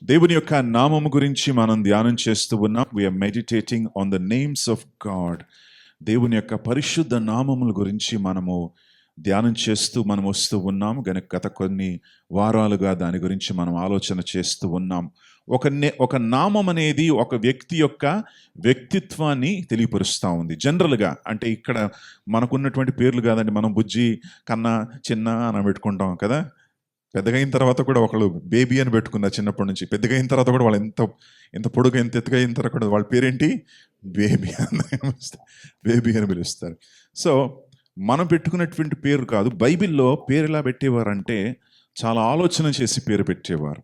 దేవుని యొక్క నామము గురించి మనం ధ్యానం చేస్తూ ఉన్నాం. We are meditating on the names of God. దేవుని యొక్క పరిశుద్ధ నామముల గురించి మనము ధ్యానం చేస్తూ మనం వస్తూ ఉన్నాం. గత కొన్ని వారాలుగా దాని గురించి మనం ఆలోచన చేస్తూ ఉన్నాం. ఒక నామం అనేది ఒక వ్యక్తి యొక్క వ్యక్తిత్వాన్ని తెలియపరుస్తూ ఉంది. జనరల్గా అంటే ఇక్కడ మనకున్నటువంటి పేర్లు కాదండి. మనం బుజ్జి, కన్నా, చిన్న అని పెట్టుకుంటాం కదా. పెద్దగా అయిన తర్వాత కూడా ఒకళ్ళు బేబీ అని పెట్టుకున్నారు చిన్నప్పటి నుంచి. పెద్దగా అయిన తర్వాత కూడా వాళ్ళు ఎంత పొడుగు, ఎంత ఎత్తుగా అయిన తర్వాత కూడా వాళ్ళ పేరేంటి? బేబీ అని పిలుస్తారు. సో మనం పెట్టుకున్నటువంటి పేరు కాదు. బైబిల్లో పేరు ఎలా పెట్టేవారంటే చాలా ఆలోచన చేసి పేరు పెట్టేవారు.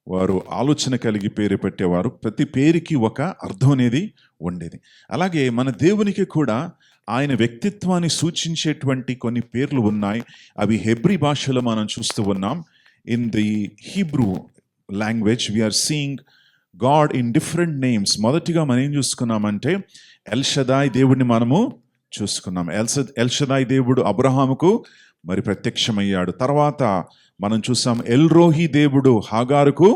వారు ఆలోచన కలిగి పేరు పెట్టేవారు. ప్రతి పేరుకి ఒక అర్థం అనేది ఉండేది. అలాగే మన దేవునికి కూడా ఆయన వ్యక్తిత్వాన్ని సూచించేటువంటి కొన్ని పేర్లు ఉన్నాయి. అవి హెబ్రీ భాషలో మనం చూస్తూ ఉన్నాం. In the Hebrew language we are seeing God in different names. మొదటిగా మనం ఏం చూసుకున్నామంటే ఎల్ షదాయ్ దేవుడిని మనము చూసుకున్నాం. ఎల్ షదాయ్ దేవుడు అబ్రహాముకు మరి ప్రత్యక్షమయ్యాడు. తర్వాత మనం చూసాం ఎల్ రోహి దేవుడు హాగారుకు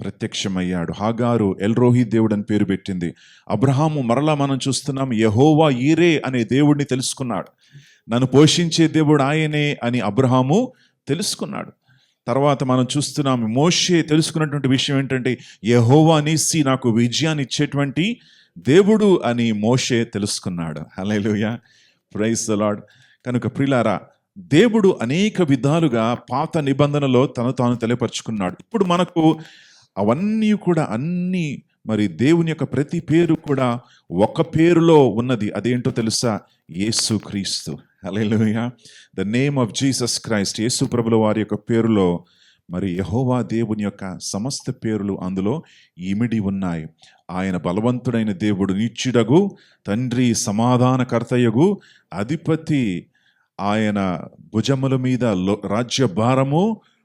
ప్రత్యక్షమయ్యాడు. హాగారు ఎల్ రోహి దేవుడు అని పేరు పెట్టింది. అబ్రహాము మరలా మనం చూస్తున్నాం యెహోవా ఈరే అనే దేవుడిని తెలుసుకున్నాడు. నన్ను పోషించే దేవుడు ఆయనే అని అబ్రహాము తెలుసుకున్నాడు. తర్వాత మనం చూస్తున్నాం మోషే తెలుసుకున్నటువంటి విషయం ఏంటంటే యెహోవా నీసి, నాకు విజయాన్ని ఇచ్చేటువంటి దేవుడు అని మోషే తెలుసుకున్నాడు. హల్లెలూయా, ప్రైజ్ ది లార్డ్. కనుక ప్రియులారా, దేవుడు అనేక విధాలుగా పాత నిబంధనలో తాను తెలియపరుచుకున్నాడు. ఇప్పుడు మనకు అవన్నీ కూడా అన్నీ మరి దేవుని యొక్క ప్రతి పేరు కూడా ఒక పేరులో ఉన్నది. అదేంటో తెలుసా? Yesu Kristu. Hallelujah, the name of Jesus Christ. Yesu ప్రభుల వారి యొక్క పేరులో మరి యెహోవా దేవుని యొక్క సమస్త పేర్లు అందులో ఇమిడి ఉన్నాయి. ఆయన బలవంతుడైన దేవుడు, నిత్యుడగు తండ్రి, సమాధానకర్తయగు అధిపతి, ఆయన భుజముల మీద రాజ్య భారము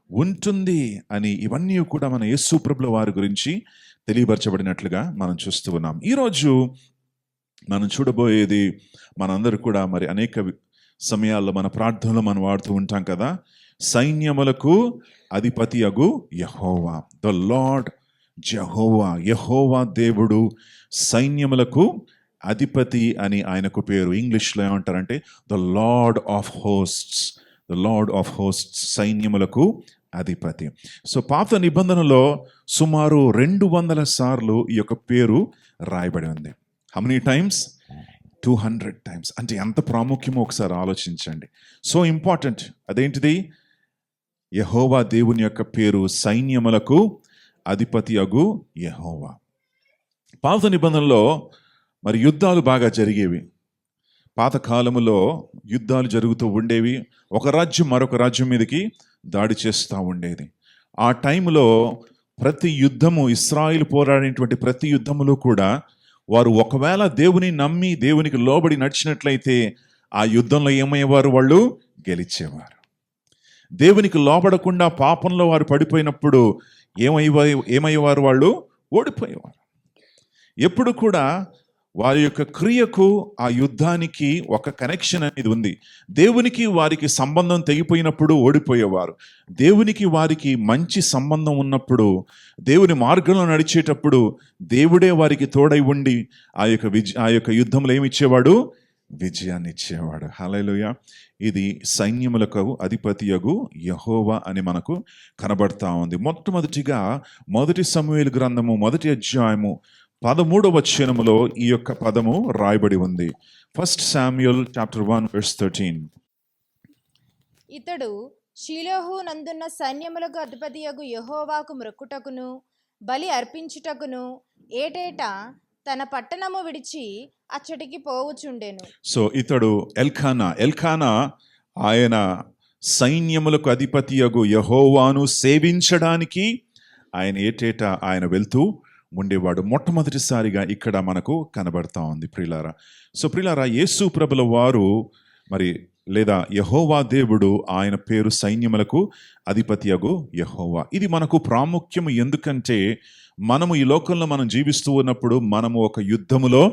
ఉంటుంది అని ఇవన్నీ కూడా మన యేసు ప్రభుల వారి గురించి తెలియపరచబడినట్లుగా మనం చూస్తూ ఉన్నాం. ఈరోజు మనం చూడబోయేది, మనందరూ కూడా మరి అనేక సమయాల్లో మన ప్రార్థనలో మనం వాడుతూ ఉంటాం కదా, సైన్యములకు అధిపతి అగు యెహోవా, ద లార్డ్ జెహోవా. యెహోవా దేవుడు సైన్యములకు అధిపతి అని ఆయనకు పేరు. ఇంగ్లీష్లో ఏమంటారంటే the lord of hosts. The lord of hosts, సైన్యములకు అధిపతి. సో పాత నిబంధనలో సుమారు 200 సార్లు ఈ యొక్క పేరు రాయబడి ఉంది. How many times? 200 టైమ్స్. అంటే ఎంత ప్రాముఖ్యమో ఒకసారి ఆలోచించండి. So important. అదేంటిది? యెహోవా దేవుని యొక్క పేరు సైన్యములకు అధిపతి అగు యెహోవా. పాత నిబంధనలో మరి యుద్ధాలు బాగా జరిగేవి. పాతకాలములో యుద్ధాలు జరుగుతూ ఉండేవి. ఒక రాజ్యం మరొక రాజ్యం మీదకి దాడి చేస్తూ ఉండేది. ఆ టైంలో ప్రతి యుద్ధము, ఇశ్రాయేలు పోరాడినటువంటి ప్రతి యుద్ధములో కూడా వారు ఒకవేళ దేవుని నమ్మి దేవునికి లోబడి నడిచినట్లయితే ఆ యుద్ధంలో ఏమయ్యేవారు? వాళ్ళు గెలిచేవారు. దేవునికి లోబడకుండా పాపంలో వారు పడిపోయినప్పుడు ఏమయ్యేవారు? వాళ్ళు ఓడిపోయేవారు. ఎప్పుడు కూడా వారి యొక్క క్రియకు ఆ యుద్ధానికి ఒక కనెక్షన్ అనేది ఉంది. దేవునికి వారికి సంబంధం తెగిపోయినప్పుడు ఓడిపోయేవారు. దేవునికి వారికి మంచి సంబంధం ఉన్నప్పుడు, దేవుని మార్గంలో నడిచేటప్పుడు దేవుడే వారికి తోడై ఉండి ఆ యొక్క యుద్ధంలో ఏమిచ్చేవాడు? విజయాన్ని ఇచ్చేవాడు. హల్లెలూయా. ఇది సైన్యములకు అధిపతియగు యెహోవా అని మనకు కనబడతా ఉంది. మొట్టమొదటిగా 1 సమూయేలు గ్రంథము 1వ అధ్యాయము 13వ వచనములో ఈ యొక్క పదము రాయబడి ఉంది. 1 Samuel chapter 1 verse 13. ఇతడు షీలోహు నందున్న సైన్యములకు అధిపతియగు యెహోవాకు మ్రొక్కుటకును బలి అర్పించుటకును ఏటేటా తన పట్టణము విడిచి అచ్చటికి పోవుచుండెను. సో ఇతడు ఎల్కానా ఆయన సైన్యములకు అధిపతియగు యెహోవాను సేవించడానికి ఆయన ఏటేటా ఆయన వెళ్తూ ఉండేవాడు. మొట్టమొదటిసారిగా ఇక్కడ మనకు కనబడతా ఉంది ప్రియులారా. సో ప్రియులారా, యేసు ప్రభుల వారు మరి లేదా యెహోవా దేవుడు, ఆయన పేరు సైన్యములకు అధిపతియగు యెహోవా. ఇది మనకు ప్రాముఖ్యము. ఎందుకంటే మనము ఈ లోకంలో మనం జీవిస్తూ ఉన్నప్పుడు మనము ఒక యుద్ధములో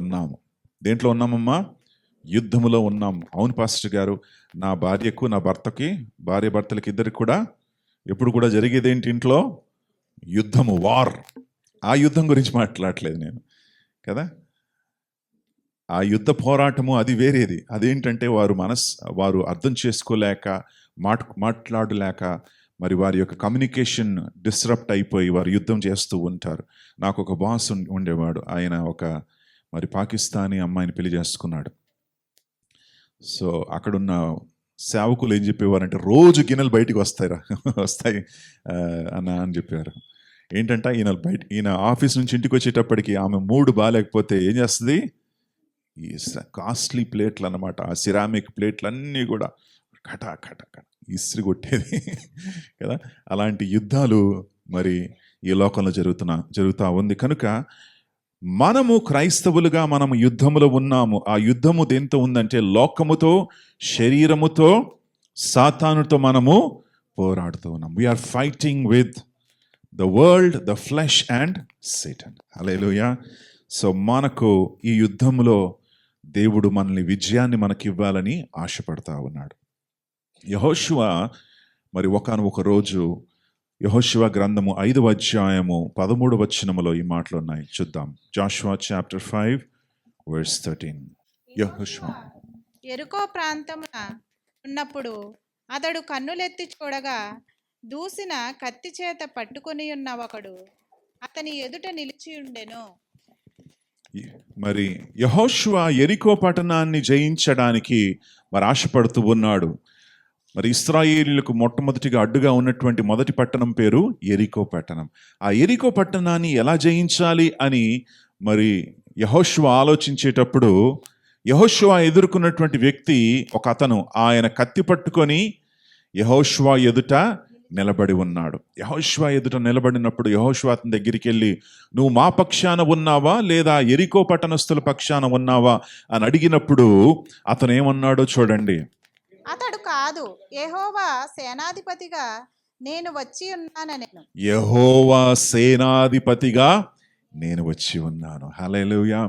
ఉన్నాము. దేంట్లో ఉన్నామమ్మా? యుద్ధములో ఉన్నాము. అవును పాస్టర్ గారు, నా భార్యకు నా భర్తకి, భార్య భర్తలకి ఇద్దరికి కూడా ఎప్పుడు కూడా జరిగేదేంటి? ఇంట్లో యుద్ధము, వార్. ఆ యుద్ధం గురించి మాట్లాడట్లేదు నేను కదా. ఆ యుద్ధ పోరాటము అది వేరేది. అదేంటంటే వారు అర్థం చేసుకోలేక, మాట్లాడలేక, మరి వారి యొక్క కమ్యూనికేషన్ డిస్రప్ట్ అయిపోయి వారు యుద్ధం చేస్తూ ఉంటారు. నాకు ఒక బాస్ ఉండేవాడు. ఆయన ఒక మరి పాకిస్తానీ అమ్మాయిని పెళ్లి చేసుకున్నాడు. సో అక్కడున్న సేవకులు ఏం చెప్పేవారంటే, రోజు గిన్నెలు బయటికి వస్తాయి అని చెప్పారు. ఏంటంటే ఈయన ఆఫీస్ నుంచి ఇంటికి వచ్చేటప్పటికి ఆమె మూడు బాగాలేకపోతే ఏం చేస్తుంది, ఈ కాస్ట్లీ ప్లేట్లు అన్నమాట, ఆ సిరామిక్ ప్లేట్లు అన్నీ కూడా కటా కట కట ఇస్త్రీ కొట్టేది కదా. అలాంటి యుద్ధాలు మరి ఈ లోకంలో జరుగుతూ ఉంది. కనుక మనము క్రైస్తవులుగా మనము యుద్ధములో ఉన్నాము. ఆ యుద్ధము దేంతో ఉందంటే లోకముతో, శరీరముతో, సాతానుతో మనము పోరాడుతూ ఉన్నాం. We are fighting with the world, the flesh and Satan. Hallelujah. So మనకు ఈ యుద్ధములో దేవుడు మనల్ని విజయాన్ని మనకివ్వాలని ఆశపడతా ఉన్నాడు. యెహోషువ మరి ఒకానొక రోజు యెహోషువ గ్రంథము 5వ అధ్యాయము 13వ వచనములో ఈ మాటలు ఉన్నాయి. చూద్దాం. Joshua chapter 5 verse 13. యెహోషువ యెరికో ప్రాంతమున ఉన్నప్పుడు అతడు కన్నులెత్తి చూడగా దూసిన కత్తి చేత పట్టుకొని ఉన్న ఒకడు అతని ఎదుట నిలిచి ఉండెను. మరి యెహోషువ యెరికో పట్టణాన్ని జయించడానికి మరి ఆశపడుతూ ఉన్నాడు. మరి ఇశ్రాయేలీయులకు మొట్టమొదటిగా అడ్డుగా ఉన్నటువంటి మొదటి పట్టణం పేరు యెరికో పట్టణం. ఆ యెరికో పట్టణాన్ని ఎలా జయించాలి అని మరి యెహోషువ ఆలోచించేటప్పుడు యెహోషువ ఎదుర్కొన్నటువంటి వ్యక్తి ఒక అతను. ఆయన కత్తి పట్టుకొని యెహోషువ ఎదుట నిలబడి ఉన్నాడు. యెహోషువ ఎదుట నిలబడినప్పుడు యెహోషువ అతని దగ్గరికి వెళ్ళి, నువ్వు మా పక్షాన ఉన్నావా లేదా యెరికో పట్టణస్థుల పక్షాన ఉన్నావా అని అడిగినప్పుడు అతను ఏమన్నాడో చూడండి. అతడు కాదు, యెహోవా సేనాధిపతిగా నేను వచ్చి ఉన్నానెను. యెహోవా సేనాధిపతిగా నేను వచ్చి ఉన్నాను. హల్లెలూయా.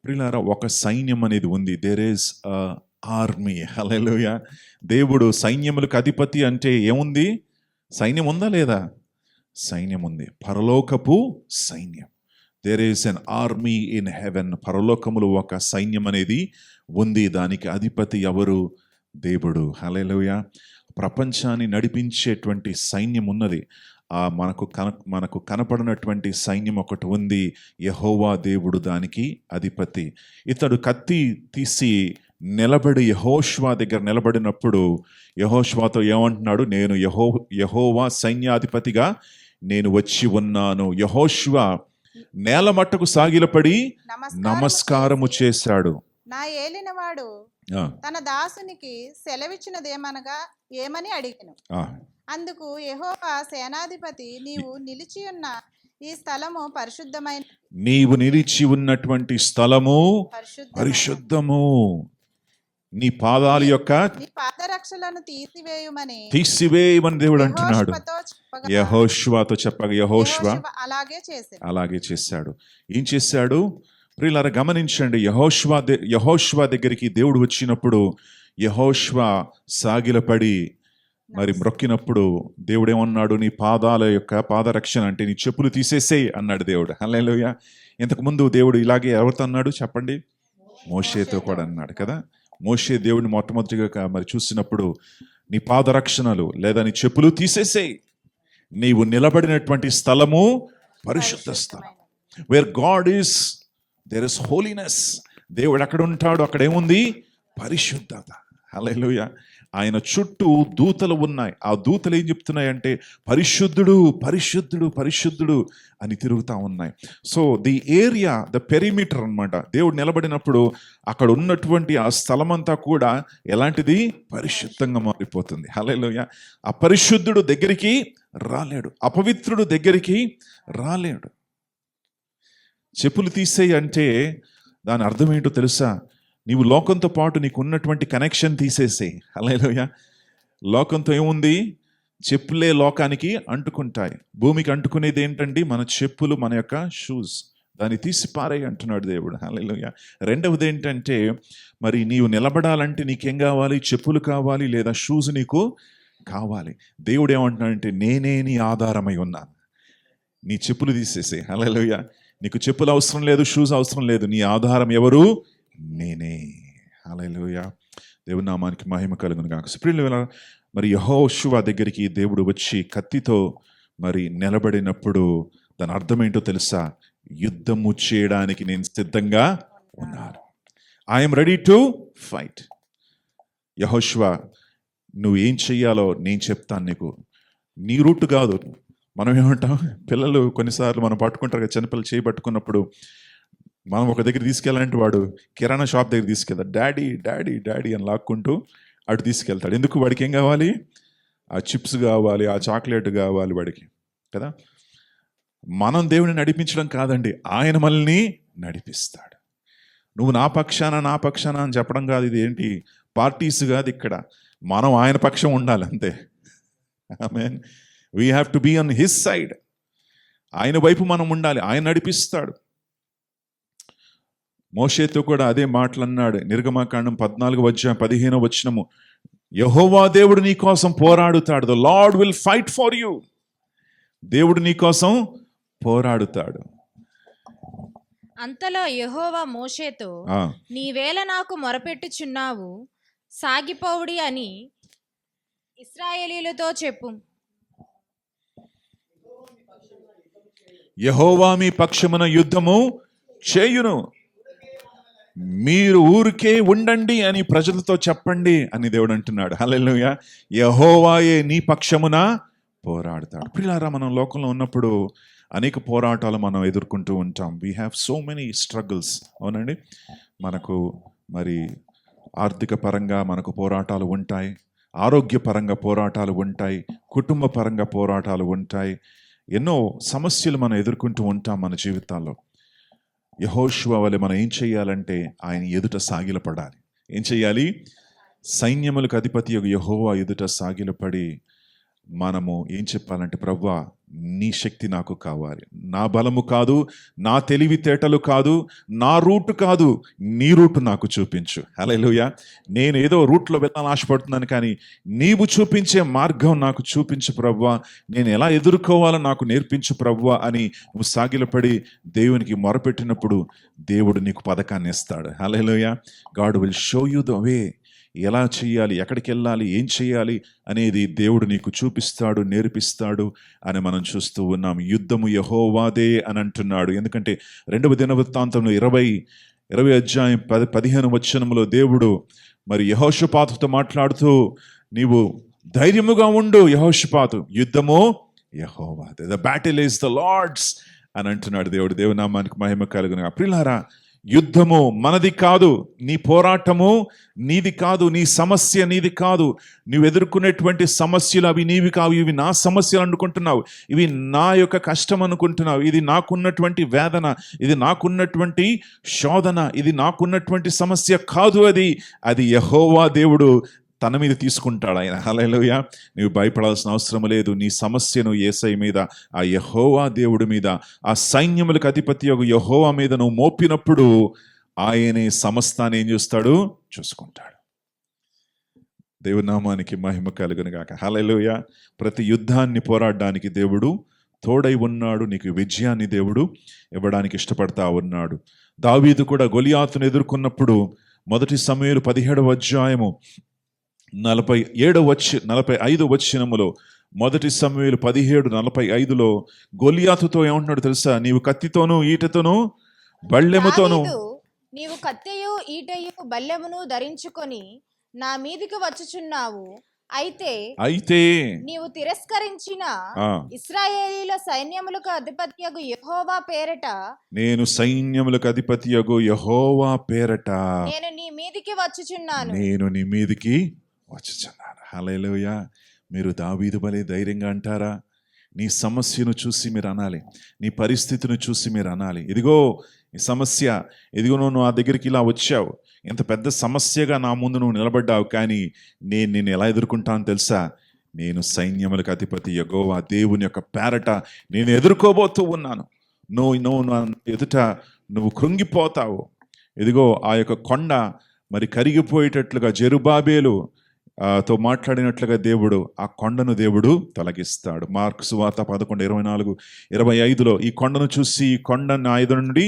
ప్రియులారా, ఒక సైన్యం అనేది ఉంది. There is a army. Hallelujah. దేవుడు సైన్యములకు అధిపతి అంటే ఏముంది? సైన్యం ఉందా లేదా? సైన్యం ఉంది. పరలోకపు సైన్యం. There is an army in heaven. పరలోకములు ఒక సైన్యం అనేది ఉంది. దానికి అధిపతి ఎవరు? దేవుడు. హల్లెలూయా. ప్రపంచాన్ని నడిపించేటువంటి సైన్యం ఉన్నది. మనకు కనపడినటువంటి సైన్యం ఒకటి ఉంది. యెహోవా దేవుడు దానికి అధిపతి. ఇతడు కత్తి తీసి నిలబడి యెహోషువ దగ్గర నిలబడినప్పుడు యెహోషువతో ఏమంటున్నాడు? నేను యెహోవా సైన్యాధిపతిగా నేను వచ్చి ఉన్నాను. యెహోషువ నేల మట్టకు సాగిలపడి నమస్కారము చేశాడు. నా ఏలినవాడు తన దాసునికి సెలవిచ్చినదేమనగా ఏమని అడిగెను. అందుకు యెహోవా సేనాధిపతి, నీవు నిలిచి ఉన్న ఈ స్థలము పరిశుద్ధమైన, నీవు నిలిచి ఉన్నటువంటి స్థలము పరిశుద్ధము. నీ పాదాల యొక్క నీ పాదరక్షలను తీసివేయమని దేవుడు అంటున్నాడు. యెహోషువతో చెప్పగా యెహోషువ అలాగే చేశాడు. ఏం చేశాడు? ప్రియులారా, గమనించండి. యెహోషువ దగ్గరికి దేవుడు వచ్చినప్పుడు యెహోషువ సాగిలపడి మరి మ్రొక్కినప్పుడు దేవుడు ఏమన్నాడు? నీ పాదాల యొక్క పాదరక్షణ అంటే నీ చెప్పులు తీసేసేయి అన్నాడు దేవుడు. హల్లెలూయా. ఇంతకుముందు దేవుడు ఇలాగే ఎవరితో అన్నాడు చెప్పండి? మోషేతో కూడా అన్నాడు కదా. మోషే దేవుడిని మొట్టమొదటిగా మరి చూసినప్పుడు నీ పాదరక్షణలు లేదా నీ చెప్పులు తీసేసేయి, నీవు నిలబడినటువంటి స్థలము పరిశుద్ధ స్థలం. Where God is there is holiness. దేవుడు అక్కడ ఉంటాడు. అక్కడ ఏముంది? పరిశుద్ధత. హల్లెలూయా. ఆయన చుట్టూ దూతలు ఉన్నాయి. ఆ దూతలు ఏం చెప్తున్నాయంటే పరిశుద్ధుడు పరిశుద్ధుడు పరిశుద్ధుడు అని తిరుగుతూ ఉన్నాయి. So the area, the perimeter అన్నమాట. దేవుడు నిలబడినప్పుడు అక్కడ ఉన్నటువంటి ఆ స్థలం అంతా కూడా ఎలాంటిది? పరిశుద్ధంగా మారిపోతుంది. హల్లెలూయా. అపరిశుద్ధుడు దగ్గరికి రాలేడు, అపవిత్రుడు దగ్గరికి రాలేడు. చెప్పులు తీసేయి అంటే దాని అర్థం ఏంటో తెలుసా? నీవు లోకంతో పాటు నీకు ఉన్నటువంటి కనెక్షన్ తీసేసేయి. హల్లెలూయా. లోకంతో ఏముంది? చెప్పులే లోకానికి అంటుకుంటాయి. భూమికి అంటుకునేది ఏంటండి? మన చెప్పులు, మన యొక్క షూస్. దాన్ని తీసి పారేయి అంటున్నాడు దేవుడు. హల్లెలూయా. రెండవది ఏంటంటే, మరి నీవు నిలబడాలంటే నీకేం కావాలి? చెప్పులు కావాలి లేదా షూస్ నీకు కావాలి. దేవుడు ఏమంటున్నాడంటే, నేనే నీ ఆధారమై ఉన్నాను. నీ చెప్పులు తీసేసే. హల్లెలూయా. నీకు చెప్పులు అవసరం లేదు, షూస్ అవసరం లేదు. నీ ఆధారం ఎవరు? నేనే. హల్లెలూయా. దేవుని నామానికి మహిమ కలుగును గాక. ప్రియులారా, మరి యెహోషువ దగ్గరికి దేవుడు వచ్చి కత్తితో మరి నిలబడినప్పుడు దాని అర్థం ఏంటో తెలుసా? యుద్ధము చేయడానికి నేను సిద్ధంగా ఉన్నాను. I'm ready to fight. యెహోషువ, నువ్వు ఏం చెయ్యాలో నేను చెప్తాను నీకు. నీ రూట్ కాదు. మనం ఏమంటాం, పిల్లలు కొన్నిసార్లు మనం పట్టుకుంటారు కదా, చిన్నపిల్లలు చేయి పట్టుకున్నప్పుడు మనం ఒక దగ్గర తీసుకెళ్ళాలంటే వాడు కిరాణా షాప్ దగ్గర తీసుకెళ్తాడు. డాడీ డాడీ డాడీ అని లాక్కుంటూ అటు తీసుకెళ్తాడు. ఎందుకు? వాడికి ఏం కావాలి? ఆ చిప్స్ కావాలి, ఆ చాక్లెట్ కావాలి వాడికి కదా. మనం దేవుని నడిపించడం కాదండి, ఆయన మనల్ని నడిపిస్తాడు. నువ్వు నా పక్షాన అని చెప్పడం కాదు. ఇది ఏంటి పార్టీస్ కాదు ఇక్కడ. మనం ఆయన పక్షం ఉండాలి అంతే. Amen. We have to be on his side. ఆయన వైపు మనం ఉండాలి, ఆయన నడిపిస్తాడు. మోషేతో కూడా అదే మాటలు అన్నాడు. నిర్గమకాండం 14:15 యెహోవా దేవుడు నీ కోసం పోరాడుతాడు. The Lord will fight for you. దేవుడు నీ కోసం పోరాడుతాడు. అంతలో యెహోవా మోషేతో, నీవేళ నాకు మొరపెట్టుచున్నావు, సాగిపోవుడి అని ఇశ్రాయేలీయులతో చెప్పు. యెహోవా మీ పక్షమున యుద్ధము చేయును, మీరు ఊరికే ఉండండి అని ప్రజలతో చెప్పండి అని దేవుడు అంటున్నాడు. హల్లెలూయా. యెహోవాయే నీ పక్షమున పోరాడుతాడు. ప్రియులారా, మనం లోకంలో ఉన్నప్పుడు అనేక పోరాటాలు మనం ఎదుర్కొంటూ ఉంటాం. We have so many struggles. అవునండి. మనకు మరి ఆర్థిక పరంగా మనకు పోరాటాలు ఉంటాయి, ఆరోగ్యపరంగా పోరాటాలు ఉంటాయి, కుటుంబ పరంగా పోరాటాలు ఉంటాయి. ఎన్నో సమస్యలు మనం ఎదుర్కొంటూ ఉంటాం మన జీవితాల్లో. యెహోషువ వలె మనం ఏం చేయాలంటే ఆయన ఎదుట సాగిలపడాలి. ఏం చేయాలి? సైన్యములకు అధిపతి యెహోవా ఎదుట సాగిలపడి మనము ఏం చెప్పాలంటే, ప్రభువా నీ శక్తి నాకు కావాలి. నా బలము కాదు, నా తెలివితేటలు కాదు, నా రూట్ కాదు, నీ రూట్ నాకు చూపించు. హల్లెలూయా. నేను ఏదో రూట్లో వెళ్ళాలని ఆశపడుతున్నాను, కానీ నీవు చూపించే మార్గం నాకు చూపించు ప్రభువా. నేను ఎలా ఎదుర్కోవాలో నాకు నేర్పించు ప్రభువా అని నువ్వు సాగిలపడి దేవునికి మొరపెట్టినప్పుడు దేవుడు నీకు పథకాన్ని ఇస్తాడు. Hallelujah. God will show you the way. ఎలా చేయాలి, ఎక్కడికి వెళ్ళాలి, ఏం చేయాలి అనేది దేవుడు నీకు చూపిస్తాడు, నేర్పిస్తాడు అని మనం చూస్తూ ఉన్నాం. యుద్ధము యెహోవాదే అని అంటున్నాడు. ఎందుకంటే 2వ దినవృత్తాంతంలో 20:15 దేవుడు మరి యెహోషాపాతుతో మాట్లాడుతూ, నీవు ధైర్యముగా ఉండు యెహోషాపాతు, యుద్ధము యెహోవాదే, the battle is the Lord's అని అంటున్నాడు దేవుడు. దేవునామానికి మహిమ కలుగును. ప్రియులారా, యుద్ధము మనది కాదు, నీ పోరాటము నీది కాదు, నీ సమస్య నీది కాదు. నువ్వు ఎదుర్కొనేటువంటి సమస్యలు అవి నీవి కావు. ఇవి నా సమస్యలు అనుకుంటున్నావు, ఇవి నా యొక్క కష్టం అనుకుంటున్నావు, ఇది నాకున్నటువంటి వేదన, ఇది నాకున్నటువంటి శోధన, ఇది నాకున్నటువంటి సమస్య కాదు. అది యెహోవా దేవుడు తన మీద తీసుకుంటాడు ఆయన. హల్లెలూయా. నీవు భయపడాల్సిన అవసరం లేదు. నీ సమస్యను యేసయ్య మీద, ఆ యెహోవా దేవుడి మీద, ఆ సైన్యములకు అధిపతి యెహోవా మీద నువ్వు మోపినప్పుడు ఆయనే సమస్తాన్ని ఏం చేస్తాడు? చూసుకుంటాడు. దేవుని నామానికి మహిమ కలుగును గాక. హల్లెలూయా. ప్రతి యుద్ధాన్ని పోరాడడానికి దేవుడు తోడై ఉన్నాడు. నీకు విజయాన్ని దేవుడు ఇవ్వడానికి ఇష్టపడతా ఉన్నాడు. దావీదు కూడా గొలియాతును ఎదుర్కొన్నప్పుడు 1 సమూయేలు 17:45 1 సమూయేలు 17:45 గొలియాతుతో ఏమంటున్నాడు తెలుసా? నీవు కత్తితోనూ ఈటెతోనూ బల్లెముతోనూ, నీవు కత్తెయు ఈటెయు బల్లెమును ధరించుకొని నా మీదికి వచ్చుచున్నావు. అయితే నీవు తిరస్కరించిన ఇశ్రాయేలీయుల సైన్యములకు అధిపతియగు యెహోవా పేరట, నేను సైన్యములకు అధిపతియగు యెహోవా పేరట నేను నీ మీదికి వచ్చుచున్నాను. హల్లెలూయా. మీరు దావీదు వలె ధైర్యంగా అంటారా? నీ సమస్యను చూసి మీరు అనాలి, నీ పరిస్థితిని చూసి మీరు అనాలి, ఇదిగో ఈ సమస్య, ఇదిగో నువ్వు నా దగ్గరికి ఇలా వచ్చావు, ఇంత పెద్ద సమస్యగా నా ముందు నువ్వు నిలబడ్డావు, కానీ నేను ఎలా ఎదుర్కొంటాను తెలుసా? నేను సైన్యములకు అధిపతి యెహోవా దేవుని యొక్క పేరట నేను ఎదుర్కోబోతూ ఉన్నాను. నువ్వు ఎదుట నువ్వు కృంగిపోతావు. ఇదిగో ఆ యొక్క కొండ మరి కరిగిపోయేటట్లుగా జెరుబాబేలు తో మాట్లాడినట్లుగా దేవుడు ఆ కొండను దేవుడు తొలగిస్తాడు. మార్కు సువార్త 11:24-25లో ఈ కొండను చూసి ఈ కొండను ఆయన నుండి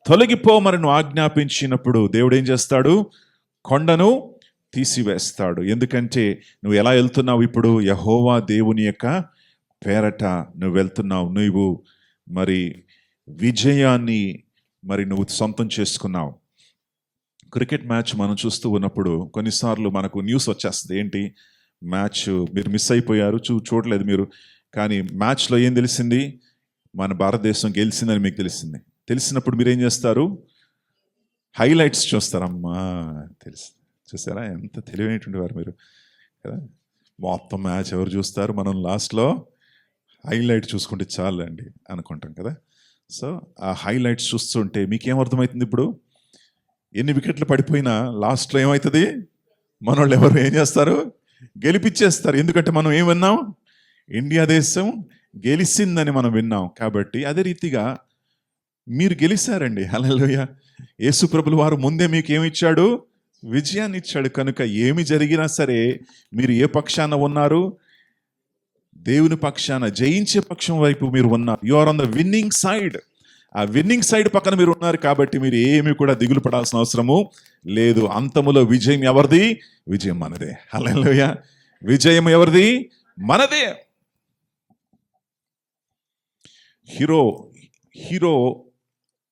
తొలగిపోమని నువ్వు ఆజ్ఞాపించినప్పుడు దేవుడు ఏం చేస్తాడు? కొండను తీసివేస్తాడు. ఎందుకంటే నువ్వు ఎలా వెళ్తున్నావు ఇప్పుడు? యెహోవా దేవుని యొక్క పేరట నువ్వు వెళ్తున్నావు. నువ్వు మరి విజయాన్ని మరి నువ్వు సొంతం చేసుకున్నావు. క్రికెట్ మ్యాచ్ మనం చూస్తూ ఉన్నప్పుడు కొన్నిసార్లు మనకు న్యూస్ వచ్చేస్తుంది, ఏంటి మ్యాచ్ మీరు మిస్ అయిపోయారు, చూడలేదు మీరు, కానీ మ్యాచ్లో ఏం తెలిసింది? మన భారతదేశం గెలిచిందని మీకు తెలిసింది. తెలిసినప్పుడు మీరు ఏం చేస్తారు? హైలైట్స్ చూస్తారమ్మా. తెలుసు, చూసారా ఎంత తెలివైనటువంటి వారు మీరు కదా. మొత్తం మ్యాచ్ ఎవరు చూస్తారు? మనం లాస్ట్లో హైలైట్ చూసుకుంటే చాలు అండి అనుకుంటాం కదా. సో ఆ హైలైట్స్ చూస్తుంటే మీకేం అర్థమవుతుంది? ఇప్పుడు ఎన్ని వికెట్లు పడిపోయినా లాస్ట్లో ఏమవుతుంది? మనోళ్ళు ఎవరు ఏం చేస్తారు? గెలిపించేస్తారు. ఎందుకంటే మనం ఏం విన్నాం? ఇండియా దేశం గెలిచిందని మనం విన్నాం. కాబట్టి అదే రీతిగా మీరు గెలిచారండి. హల్లెలూయా. యేసు ప్రభుల వారు ముందే మీకు ఏమిచ్చాడు? విజయాన్ని ఇచ్చాడు. కనుక ఏమి జరిగినా సరే మీరు ఏ పక్షాన ఉన్నారు? దేవుని పక్షాన, జయించే పక్షం వైపు మీరు ఉన్నారు. You are on the winning side. ఆ విన్నింగ్ సైడ్ పక్కన మీరు ఉన్నారు. కాబట్టి మీరు ఏమి కూడా దిగులు పడాల్సిన అవసరము లేదు. అంతములో విజయం ఎవరిది? విజయం మనదే. హల్లెలూయా. విజయం ఎవరిది? మనదే. హీరో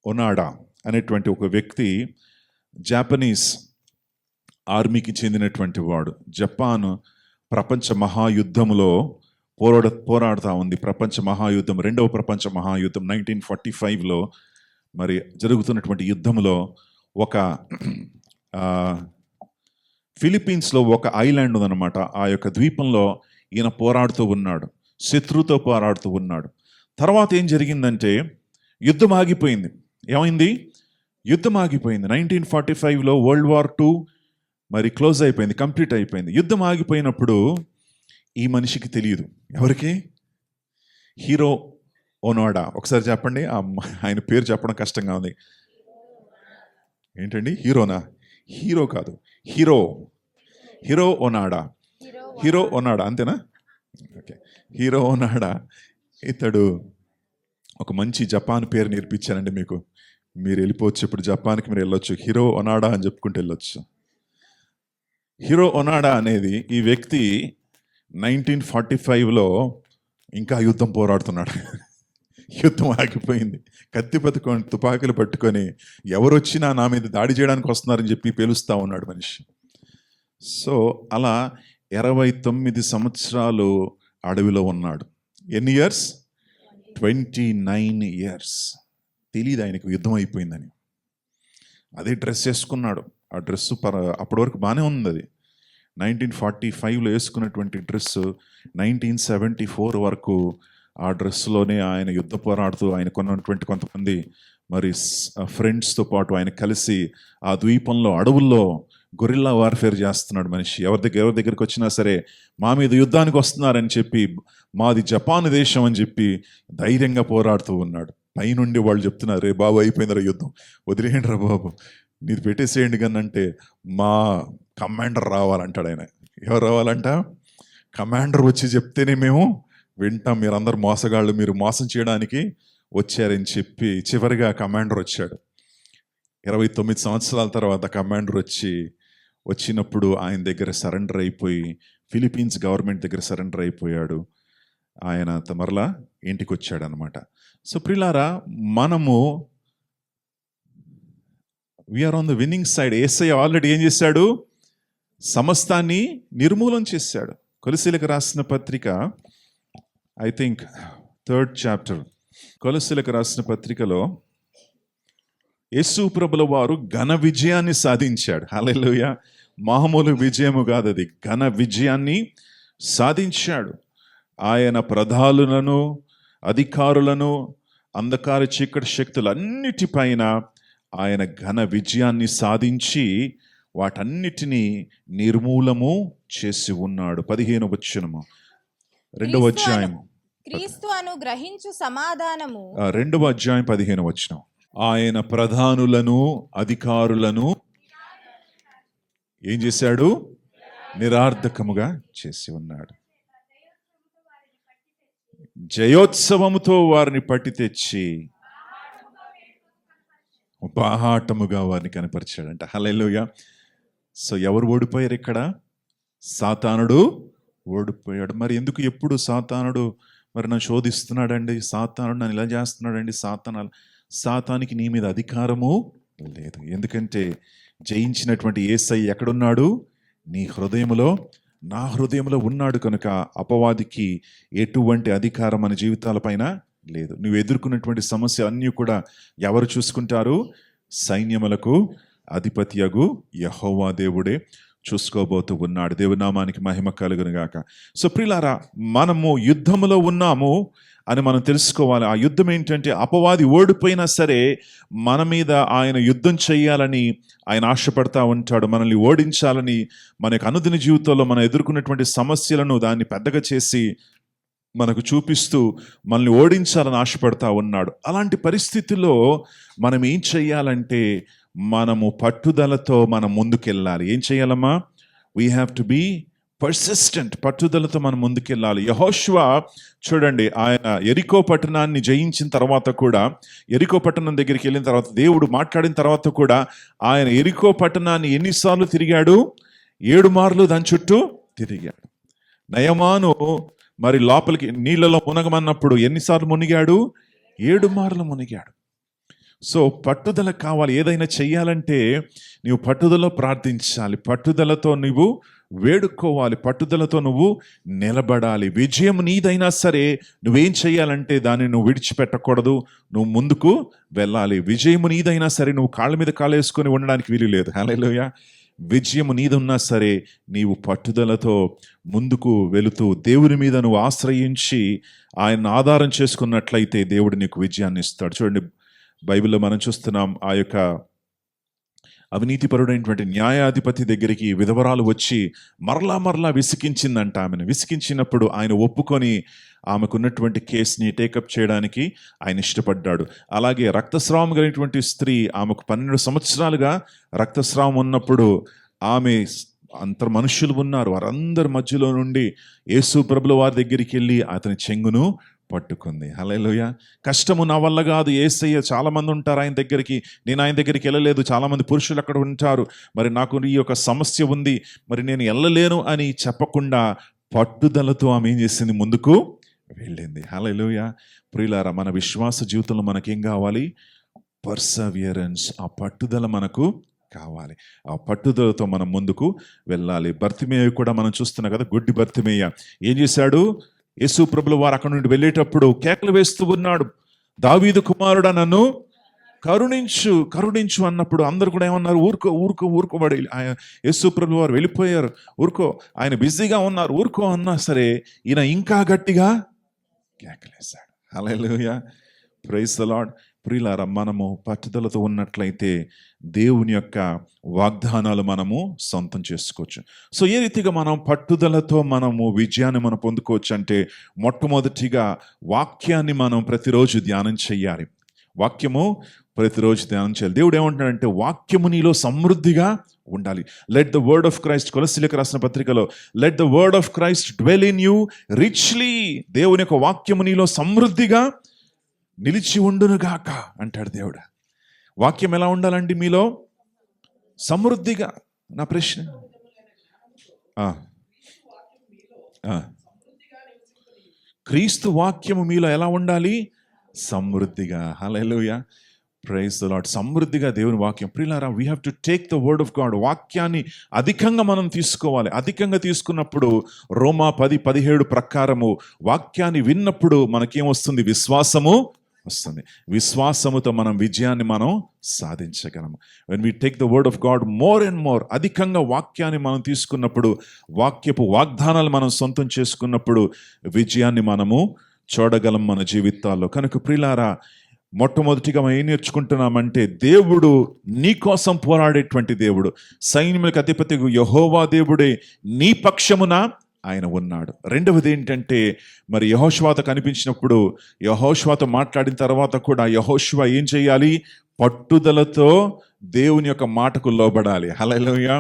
ఒనాడా అనేటువంటి ఒక వ్యక్తి జాపనీస్ ఆర్మీకి చెందినటువంటి వాడు. జపాన్ ప్రపంచ మహాయుద్ధంలో పోరాడుతూ ఉంది. ప్రపంచ మహాయుద్ధం, రెండవ ప్రపంచ మహాయుద్ధం 1945లో మరి జరుగుతున్నటువంటి యుద్ధంలో ఒక ఫిలిప్పీన్స్లో ఒక ఐలాండ్ ఉందన్నమాట. ఆ యొక్క ద్వీపంలో ఈయన పోరాడుతూ ఉన్నాడు, శత్రువుతో పోరాడుతూ ఉన్నాడు. తర్వాత ఏం జరిగిందంటే యుద్ధం ఆగిపోయింది. ఏమైంది? యుద్ధం ఆగిపోయింది. 1945లో వరల్డ్ వార్ II మరి క్లోజ్ అయిపోయింది, కంప్లీట్ అయిపోయింది. యుద్ధం ఆగిపోయినప్పుడు ఈ మనిషికి తెలియదు. ఎవరికి? హీరో ఒనాడా. ఒకసారి చెప్పండి. ఆయన పేరు చెప్పడం కష్టంగా ఉంది. ఏంటండి? హీరోనా? హీరో కాదు, హీరో ఒనాడా. హీరో ఒనాడా, అంతేనా? ఓకే. హీరో ఒనాడా ఇతడు ఒక మంచి జపాన్ పేరు నేర్పించానండి మీకు. మీరు వెళ్ళిపోవచ్చు ఇప్పుడు, జపాన్కి మీరు వెళ్ళొచ్చు. హీరో ఒనాడా అని చెప్పుకుంటూ వెళ్ళొచ్చు. హీరో ఒనాడా అనేది ఈ వ్యక్తి 1945లో ఇంకా యుద్ధం పోరాడుతున్నాడు. యుద్ధం ఆగిపోయింది. కత్తి పట్టుకొని, తుపాకులు పట్టుకొని ఎవరు వచ్చినా నా మీద దాడి చేయడానికి వస్తున్నారని చెప్పి పేలుస్తూ ఉన్నాడు మనిషి. సో అలా 29 సంవత్సరాలు అడవిలో ఉన్నాడు. ఎన్ని ఇయర్స్? 29 ఇయర్స్. తెలియదు ఆయనకు యుద్ధం అయిపోయిందని. అదే డ్రెస్ వేసుకున్నాడు. ఆ డ్రెస్సు అప్పటి వరకు బాగానే ఉంది. అది 1945లో వేసుకున్నటువంటి డ్రెస్సు 1974 వరకు ఆ డ్రెస్సులోనే ఆయన యుద్ధ పోరాడుతూ, ఆయన కొన్నటువంటి కొంతమంది మరి ఫ్రెండ్స్తో పాటు ఆయన కలిసి ఆ ద్వీపంలో, అడవుల్లో గొరిల్లా వార్ఫేర్ చేస్తున్నాడు మనిషి. ఎవరి దగ్గరికి వచ్చినా సరే మా మీద యుద్ధానికి వస్తున్నారని చెప్పి, మాది జపాన్ దేశం అని చెప్పి ధైర్యంగా పోరాడుతూ ఉన్నాడు. పైనుండి వాళ్ళు చెప్తున్నారు, రే బాబు అయిపోయిందిరా యుద్ధం, వదిలేయండి రా బాబు, మీరు పెట్టేసేయండి కానీ అంటే మా కమాండర్ రావాలంటాడు ఆయన. ఎవరు రావాలంట? కమాండర్ వచ్చి చెప్తేనే మేము వింటాం, మీరందరూ మోసగాళ్ళు, మీరు మోసం చేయడానికి వచ్చారని చెప్పి చివరిగా కమాండర్ వచ్చాడు. 29 సంవత్సరాల తర్వాత కమాండర్ వచ్చినప్పుడు ఆయన దగ్గర సరెండర్ అయిపోయి, ఫిలిప్పీన్స్ గవర్నమెంట్ దగ్గర సరెండర్ అయిపోయాడు. ఆయన మరలా ఇంటికి వచ్చాడు అనమాట. సో ప్రియులారా, మనము we are on the winning side. Yesayya already ఏం చేశాడు? సమస్తాన్ని నిర్మూలన చేశాడు. కొలసీలకు రాసిన పత్రిక, ఐ థింక్ 3rd చాప్టర్, కొలసీలకు రాసిన పత్రికలో యేసు ప్రభుల వారు ఘన విజయాన్ని సాధించాడు. హల్లెలూయా. మామూలు విజయము కాదు, అది ఘన విజయాన్ని సాధించాడు. ఆయన ప్రధానులను, అధికారులను, అంధకార చీకటి శక్తులన్నిటిపైన ఆయన ఘన విజయాన్ని సాధించి వాటన్నిటినీ నిర్మూలము చేసి ఉన్నాడు. 15వ వచనము, 2వ అధ్యాయం, క్రీస్తు అను గ్రహించు సమాధానము, 2వ అధ్యాయం 15వ వచనం. ఆయన ప్రధానులను, అధికారులను ఏం చేశాడు? నిరార్థకముగా చేసి ఉన్నాడు. జయోత్సవముతో వారిని పట్టి తెచ్చి బాహాటముగా వారిని కనపరిచాడంట. హల్లెలూయా. సో ఎవరు ఓడిపోయారు ఇక్కడ? సాతానుడు ఓడిపోయాడు. మరి ఎందుకు ఎప్పుడు సాతానుడు మరి నన్ను శోధిస్తున్నాడండి, సాతానుడు నన్ను ఇలా చేస్తున్నాడండి, సాతానికి నీ మీద అధికారము లేదు. ఎందుకంటే జయించినటువంటి యేసయ్య ఎక్కడున్నాడు? నీ హృదయములో, నా హృదయంలో ఉన్నాడు. కనుక అపవాదికి ఎటువంటి అధికారం మన జీవితాలపైన లేదు. నువ్వు ఎదుర్కొన్నటువంటి సమస్య అన్నీ కూడా ఎవరు చూసుకుంటారు? సైన్యములకు అధిపతియగు యెహోవా దేవుడే చూసుకోబోతూ ఉన్నాడు. దేవుని నామానికి మహిమ కలుగును గాక. సో ప్రియులారా, మనము యుద్ధములో ఉన్నాము అని మనం తెలుసుకోవాలి. ఆ యుద్ధం ఏంటంటే, అపవాది ఓడిపోయినా సరే మన మీద ఆయన యుద్ధం చేయాలని ఆయన ఆశపడతా ఉంటాడు. మనల్ని ఓడించాలని, మన యొక్క అనుదిన జీవితంలో మనం ఎదుర్కొన్నటువంటి సమస్యలను దాన్ని పెద్దగా చేసి మనకు చూపిస్తూ మనల్ని ఓడించాలని ఆశపడతా ఉన్నాడు. అలాంటి పరిస్థితుల్లో మనం ఏం చెయ్యాలంటే, మనము పట్టుదలతో మనం ముందుకెళ్ళాలి. ఏం చేయాలమ్మా? We have to be persistent. పట్టుదలతో మనం ముందుకెళ్ళాలి. యెహోషువ చూడండి, ఆయన ఎరికో పట్టణాన్ని జయించిన తర్వాత కూడా, ఎరికో పట్టణం దగ్గరికి వెళ్ళిన తర్వాత, దేవుడు మాట్లాడిన తర్వాత కూడా ఆయన ఎరికో పట్టణాన్ని ఎన్నిసార్లు తిరిగాడు? 7 మార్లు దాని చుట్టూ తిరిగాడు. నయమాను మరి లోపలికి నీళ్ళలో మునగమన్నప్పుడు ఎన్నిసార్లు మునిగాడు? 7 మార్లు మునిగాడు. సో పట్టుదల కావాలి. ఏదైనా చెయ్యాలంటే నీవు పట్టుదలలో ప్రార్థించాలి, పట్టుదలతో నువ్వు వేడుకోవాలి, పట్టుదలతో నువ్వు నిలబడాలి. విజయం నీదైనా సరే నువ్వేం చెయ్యాలంటే దాన్ని నువ్వు విడిచిపెట్టకూడదు, నువ్వు ముందుకు వెళ్ళాలి. విజయం నీదైనా సరే నువ్వు కాళ్ళ మీద కాలేసుకొని ఉండడానికి వీలు లేదు. హల్లెలూయా. విజయం నీదున్నా సరే నీవు పట్టుదలతో ముందుకు వెళుతూ దేవుని మీద నువ్వు ఆశ్రయించి ఆయన ఆధారం చేసుకున్నట్లయితే దేవుడు నీకు విజయాన్ని ఇస్తాడు. చూడండి, బైబిల్లో మనం చూస్తున్నాం, ఆ యొక్క అవినీతిపరుడైనటువంటి న్యాయాధిపతి దగ్గరికి విధవరాలు వచ్చి మరలా విసికించిందంట. ఆమెను విసికించినప్పుడు ఆయన ఒప్పుకొని ఆమెకున్నటువంటి కేసుని టేకప్ చేయడానికి ఆయన ఇష్టపడ్డాడు. అలాగే రక్తస్రావం కలిగినటువంటి స్త్రీ, ఆమెకు 12 సంవత్సరాలుగా రక్తస్రావం ఉన్నప్పుడు ఆమె అంతర్ మనుషులు ఉన్నారు, వారందరి మధ్యలో నుండి యేసు ప్రభుల వారి దగ్గరికి వెళ్ళి అతని చెంగును పట్టుకుంది. హల్లెలూయా. కష్టము నా వల్ల కాదు, యేసయ్య చాలామంది ఉంటారు ఆయన దగ్గరికి, నేను ఆయన దగ్గరికి వెళ్ళలేదు, చాలామంది పురుషులు అక్కడ ఉంటారు, మరి నాకు ఈ యొక్క సమస్య ఉంది, మరి నేను వెళ్ళలేను అని చెప్పకుండా పట్టుదలతో ఆమె ఏం చేసింది? ముందుకు వెళ్ళింది. హల్లెలూయా. ప్రియులారా, మన విశ్వాస జీవితంలో మనకేం కావాలి? పర్సవియరెన్స్. ఆ పట్టుదల మనకు కావాలి. ఆ పట్టుదలతో మనం ముందుకు వెళ్ళాలి. బర్తిమేయ కూడా మనం చూస్తున్నాం కదా, గుడ్డి బర్తిమేయ ఏం చేశాడు? యేసు ప్రభుల వారు అక్కడ నుండి వెళ్ళేటప్పుడు కేకలు వేస్తూ ఉన్నాడు, దావీదు కుమారుడా నన్ను కరుణించు, కరుణించు అన్నప్పుడు అందరు కూడా ఏమన్నారు? ఊరుకోబడి యేసు ప్రభుల వారు వెళ్ళిపోయారు, ఊరుకో, ఆయన బిజీగా ఉన్నారు, ఊరుకో అన్నా సరే ఈయన ఇంకా గట్టిగా కేకలేశాడు. హల్లెలూయా. Praise the Lord. ప్రియులారా, మనము పట్టుదలతో ఉన్నట్లయితే దేవుని యొక్క వాగ్దానాలు మనము సొంతం చేసుకోవచ్చు. సో ఏ రీతిగా మనం పట్టుదలతో మనము విజయాన్ని మనం పొందుకోవచ్చు అంటే, మొట్టమొదటిగా వాక్యాన్ని మనం ప్రతిరోజు ధ్యానం చేయాలి. వాక్యము ప్రతిరోజు ధ్యానం చేయాలి. దేవుడు ఏమంటున్నాడంటే, వాక్యము నీలో సమృద్ధిగా ఉండాలి. Let the word of Christ, కొలస్సీలకు రాసిన పత్రికలో, let the word of Christ dwell in you richly. దేవుని యొక్క వాక్యము నీలో సమృద్ధిగా నిలిచి ఉండునుగాక అంటాడు దేవుడు. వాక్యం ఎలా ఉండాలండి? మీలో సమృద్ధిగా. నా ప్రశ్న, క్రీస్తు వాక్యము మీలో ఎలా ఉండాలి? సమృద్ధిగా. హల్లెలూయా. Praise the Lord. సమృద్ధిగా దేవుని వాక్యం. ప్రియులారా, we have to take the word of God. వాక్యాన్ని అధికంగా మనం తీసుకోవాలి. అధికంగా తీసుకున్నప్పుడు రోమా 10:17 ప్రకారము వాక్యాన్ని విన్నప్పుడు మనకేమొస్తుంది? విశ్వాసము వస్తుంది. విశ్వాసముతో మనం విజయాన్ని మనం సాధించగలము. When we take the word of God more and more, అధికంగా వాక్యాన్ని మనం తీసుకున్నప్పుడు, వాక్యపు వాగ్దానాలు మనం సొంతం చేసుకున్నప్పుడు విజయాన్ని మనము చూడగలం మన జీవితాల్లో. కనుక ప్రియులారా, మొట్టమొదటిగా మనం ఏం నేర్చుకుంటున్నామంటే, దేవుడు నీ కోసం పోరాడేటువంటి దేవుడు, సైన్యములకు అధిపతి యెహోవా దేవుడే నీ పక్షమున ఆయన ఉన్నాడు. రెండవది ఏంటంటే మరి యెహోషువతో కనిపించినప్పుడు యెహోషువతో మాట్లాడిన తర్వాత కూడా యెహోషువ ఏం చేయాలి? పట్టుదలతో దేవుని యొక్క మాటకు లోబడాలి. హల్లెలూయా.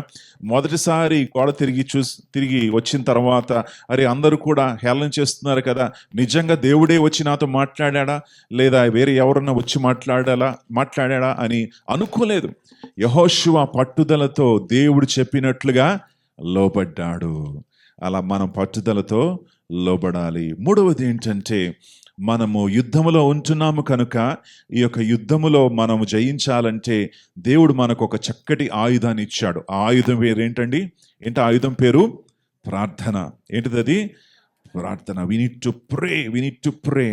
మొదటిసారి గోడ తిరిగి వచ్చిన తర్వాత అరే అందరూ కూడా హేళన చేస్తున్నారు కదా, నిజంగా దేవుడే వచ్చి నాతో మాట్లాడా లేదా వేరే ఎవరన్నా వచ్చి మాట్లాడా అని అనుకోలేదు. యెహోషువ పట్టుదలతో దేవుడు చెప్పినట్లుగా లోబడ్డాడు. అలా మనం పట్టుదలతో లోబడాలి. మూడవది ఏంటంటే మనము యుద్ధములో ఉంటున్నాము కనుక ఈ యొక్క యుద్ధములో మనము జయించాలంటే దేవుడు మనకు ఒక చక్కటి ఆయుధాన్ని ఇచ్చాడు. ఆ ఆయుధం పేరు ఏంటండి? ఏంటి ఆయుధం పేరు? ప్రార్థన. ఏంటిది అది? ప్రార్థన. we need to pray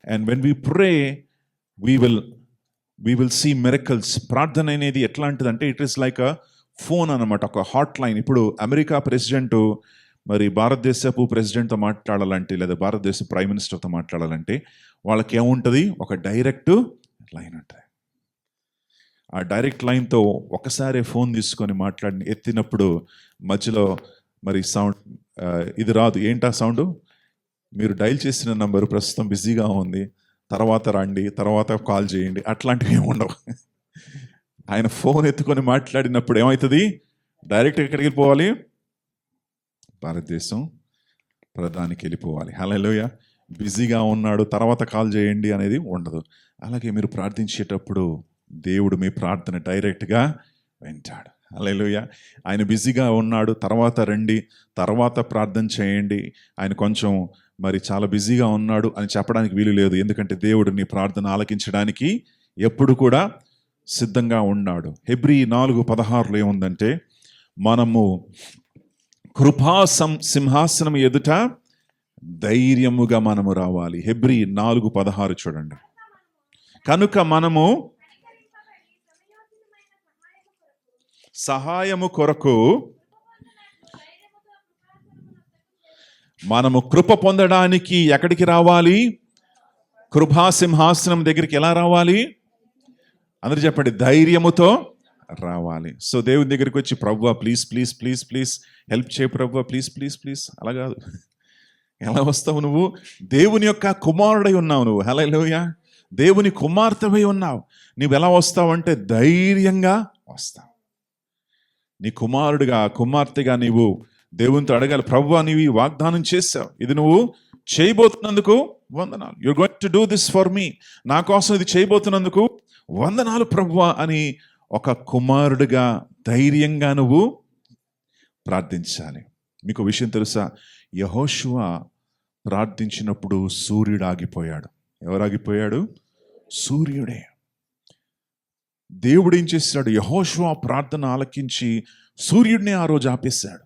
and when we pray we will see miracles. ప్రార్థన అనేది ఎట్లాంటిదంటే it is like a phone అన్నమాట, ఒక హాట్ లైన్. ఇప్పుడు అమెరికా ప్రెసిడెంట్ మరి భారతదేశపు ప్రెసిడెంట్తో మాట్లాడాలంటే లేదా భారతదేశ ప్రైమ్ మినిస్టర్తో మాట్లాడాలంటే వాళ్ళకి ఏముంటుంది? ఒక డైరెక్ట్ లైన్ ఉంటుంది. ఆ డైరెక్ట్ లైన్తో ఒకసారి ఫోన్ తీసుకొని ఎత్తినప్పుడు మధ్యలో మరి సౌండ్ ఇది రాదు. ఏంటా సౌండ్? మీరు డైల్ చేసిన నంబరు ప్రస్తుతం బిజీగా ఉంది, తర్వాత రండి, తర్వాత కాల్ చేయండి, అట్లాంటివి ఏమి ఉండవు. ఆయన ఫోన్ ఎత్తుకొని మాట్లాడినప్పుడు ఏమవుతుంది? డైరెక్ట్ ఎక్కడికి వెళ్ళిపోవాలి? భారతదేశం ప్రధానికి వెళ్ళిపోవాలి. హల్లెలూయా. బిజీగా ఉన్నాడు తర్వాత కాల్ చేయండి అనేది ఉండదు. అలాగే మీరు ప్రార్థించేటప్పుడు దేవుడు మీ ప్రార్థన డైరెక్ట్గా వింటాడు. హల్లెలూయా. ఆయన బిజీగా ఉన్నాడు తర్వాత రండి, తర్వాత ప్రార్థన చేయండి, ఆయన కొంచెం మరి చాలా బిజీగా ఉన్నాడు అని చెప్పడానికి వీలు లేదు. ఎందుకంటే దేవుడు నీ ప్రార్థన ఆలకించడానికి ఎప్పుడు కూడా సిద్ధంగా ఉన్నాడు. హెబ్రీ 4:16 ఏముందంటే మనము కృపా సింహాసనం ఎదుట ధైర్యముగా మనము రావాలి. హెబ్రీ 4:16 చూడండి. కనుక మనము సహాయము కొరకు మనము కృప పొందడానికి ఎక్కడికి రావాలి? కృపా సింహాసనం దగ్గరికి ఎలా రావాలి? అందరూ చెప్పండి, ధైర్యముతో రావాలి. సో దేవుని దగ్గరికి వచ్చి ప్రభువా ప్లీజ్ హెల్ప్ చేయ ప్రభువా ప్లీజ్ అలా కాదు. ఎలా వస్తావు నువ్వు? దేవుని యొక్క కుమారుడై ఉన్నావు నువ్వు. హల్లెలూయా. దేవుని కుమార్తెవై ఉన్నావు. నువ్వు ఎలా వస్తావు అంటే ధైర్యంగా వస్తావు. నీ కుమార్తెగా నీవు దేవునితో అడగాలి, ప్రభువా నీవు ఈ వాగ్దానం చేశావు, ఇది నువ్వు చేయబోతున్నందుకు వందనాలు. You're going to do this for me. నా కోసం ఇది చేయబోతున్నందుకు వందనాలు ప్రభువా అని ఒక కుమారుడిగా ధైర్యంగా నువ్వు ప్రార్థించాలి. మీకు విషయం తెలుసా? యెహోషువ ప్రార్థించినప్పుడు సూర్యుడు ఆగిపోయాడు. ఎవరు ఆగిపోయాడు? సూర్యుడే. దేవుడు ఏం చేశాడు? యెహోషువ ప్రార్థన ఆలకించి సూర్యుడిని ఆ రోజు ఆపేశాడు.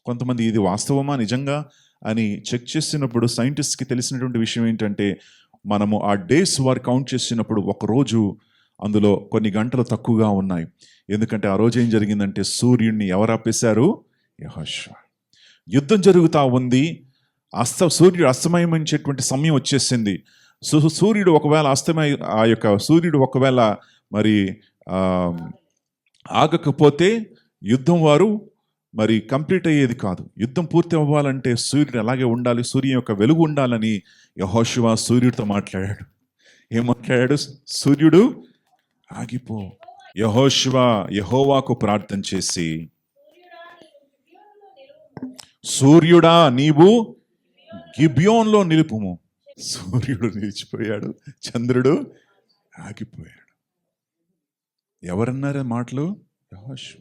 కొంతమంది ఇది వాస్తవమా నిజంగా అని చెక్ చేసినప్పుడు సైంటిస్ట్కి తెలిసినటువంటి విషయం ఏంటంటే మనము ఆ డేస్ వారు కౌంట్ చేసినప్పుడు ఒకరోజు అందులో కొన్ని గంటలు తక్కువగా ఉన్నాయి. ఎందుకంటే ఆ రోజు ఏం జరిగిందంటే సూర్యుడిని ఎవరు ఆపేశారు? యెహోషువ. యుద్ధం జరుగుతూ ఉంది. సూర్యుడు అస్తమయించేటువంటి సమయం వచ్చేసింది. సూర్యుడు ఒకవేళ సూర్యుడు ఒకవేళ మరి ఆగకపోతే యుద్ధం వారు మరి కంప్లీట్ అయ్యేది కాదు. యుద్ధం పూర్తి అవ్వాలంటే సూర్యుడు అలాగే ఉండాలి, సూర్యుని యొక్క వెలుగు ఉండాలని యెహోషువ సూర్యుడితో మాట్లాడాడు. ఏం మాట్లాడాడు? సూర్యుడు ఆగిపో. యెహోషువ యెహోవాకు ప్రార్థన చేసి, సూర్యుడా నీవు గిబియోన్లో నిలుపుము. సూర్యుడు నిలిచిపోయాడు, చంద్రుడు ఆగిపోయాడు. ఎవరన్నారు మాటలు? యెహోషువ.